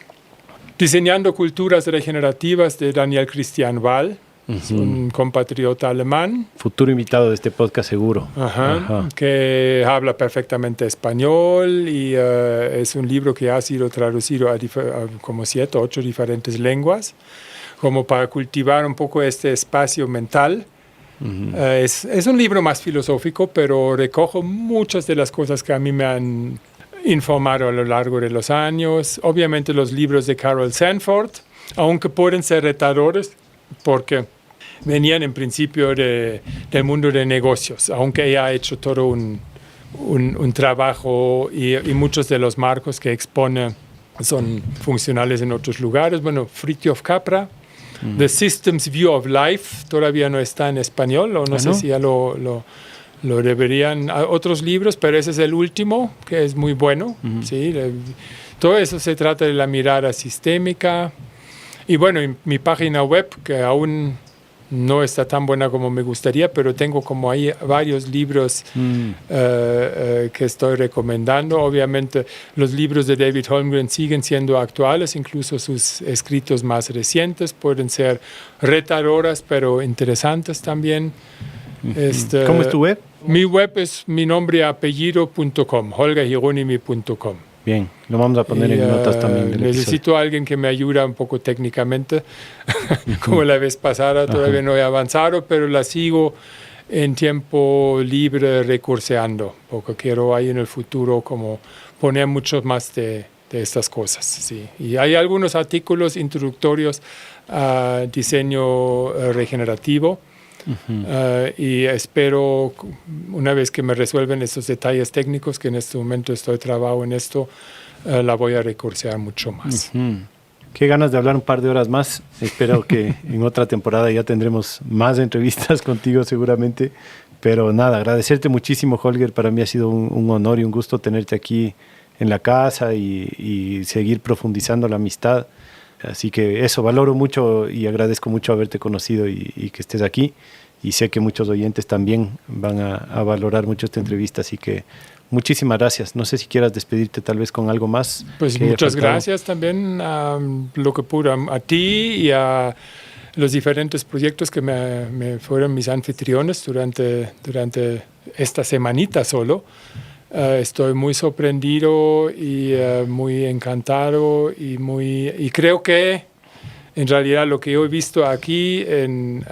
Diseñando culturas regenerativas de Daniel Christian Wahl, es un compatriota alemán. Futuro invitado de este podcast seguro. Que habla perfectamente español y es un libro que ha sido traducido a como 7 o 8 diferentes lenguas, como para cultivar un poco este espacio mental. Es un libro más filosófico, pero recojo muchas de las cosas que a mí me han informado a lo largo de los años. Obviamente los libros de Carol Sanford, aunque pueden ser retadores, porque venían en principio del mundo de negocios, aunque ella ha hecho todo un trabajo y muchos de los marcos que expone son funcionales en otros lugares. Bueno, Fritjof Capra, The Systems View of Life, todavía no está en español, o no sé si ya lo deberían, otros libros, pero ese es el último, que es muy bueno. ¿Sí? Todo eso se trata de la mirada sistémica. Y bueno, en mi página web, que aún no está tan buena como me gustaría, pero tengo como ahí varios libros que estoy recomendando. Obviamente los libros de David Holmgren siguen siendo actuales, incluso sus escritos más recientes pueden ser retadoras, pero interesantes también. ¿Cómo es tu web? Mi web es mi nombre y apellido.com, holgerhieronymi.com. Bien, lo vamos a poner en notas también del necesito a alguien que me ayude un poco técnicamente, como la vez pasada, todavía no he avanzado, pero la sigo en tiempo libre recurseando, porque quiero ahí en el futuro como poner mucho más de estas cosas. Sí. Y hay algunos artículos introductorios a diseño regenerativo. Y espero, una vez que me resuelven estos detalles técnicos, que en este momento estoy trabajando en esto, la voy a recursear mucho más. Qué ganas de hablar un par de horas más. Espero que en otra temporada ya tendremos más entrevistas contigo seguramente. Pero nada, agradecerte muchísimo, Holger. Para mí ha sido un honor y un gusto tenerte aquí en la casa y seguir profundizando la amistad. Así que eso, valoro mucho y agradezco mucho haberte conocido y que estés aquí. Y sé que muchos oyentes también van a valorar mucho esta entrevista, así que muchísimas gracias. No sé si quieras despedirte tal vez con algo más. Pues muchas gracias también a lo que pude, a ti y a los diferentes proyectos que me fueron mis anfitriones durante esta semanita solo. Estoy muy sorprendido y muy encantado y creo que en realidad lo que yo he visto aquí en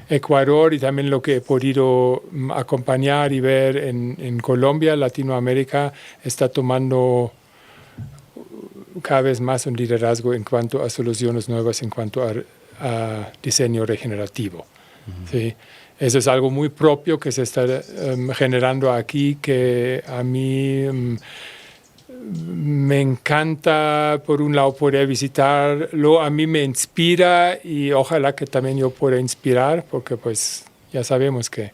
Ecuador y también lo que he podido acompañar y ver en Colombia, Latinoamérica, está tomando cada vez más un liderazgo en cuanto a soluciones nuevas, en cuanto a diseño regenerativo. ¿Sí? Eso es algo muy propio que se está generando aquí, que a mí me encanta, por un lado, poder visitarlo. A mí me inspira y ojalá que también yo pueda inspirar, porque pues ya sabemos que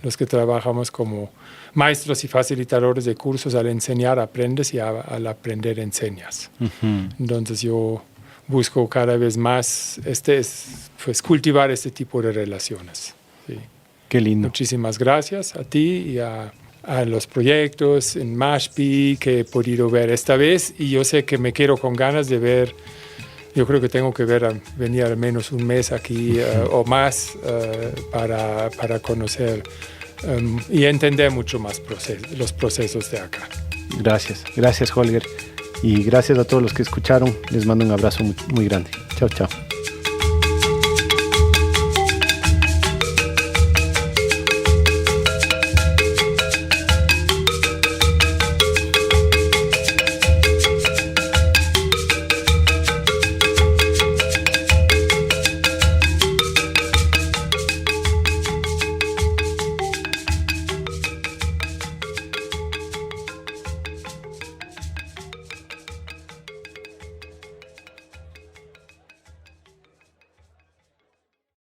los que trabajamos como maestros y facilitadores de cursos, al enseñar aprendes y al aprender enseñas. Entonces yo busco cada vez más pues, cultivar este tipo de relaciones. Sí. Qué lindo. Muchísimas gracias a ti y a los proyectos en Mashpee que he podido ver esta vez, y yo sé que me quedo con ganas de ver. Yo creo que tengo que venir al menos un mes aquí o más para conocer y entender mucho más los procesos de acá. Gracias, Holger. Y gracias a todos los que escucharon. Les mando un abrazo muy, muy grande. Chao, chao.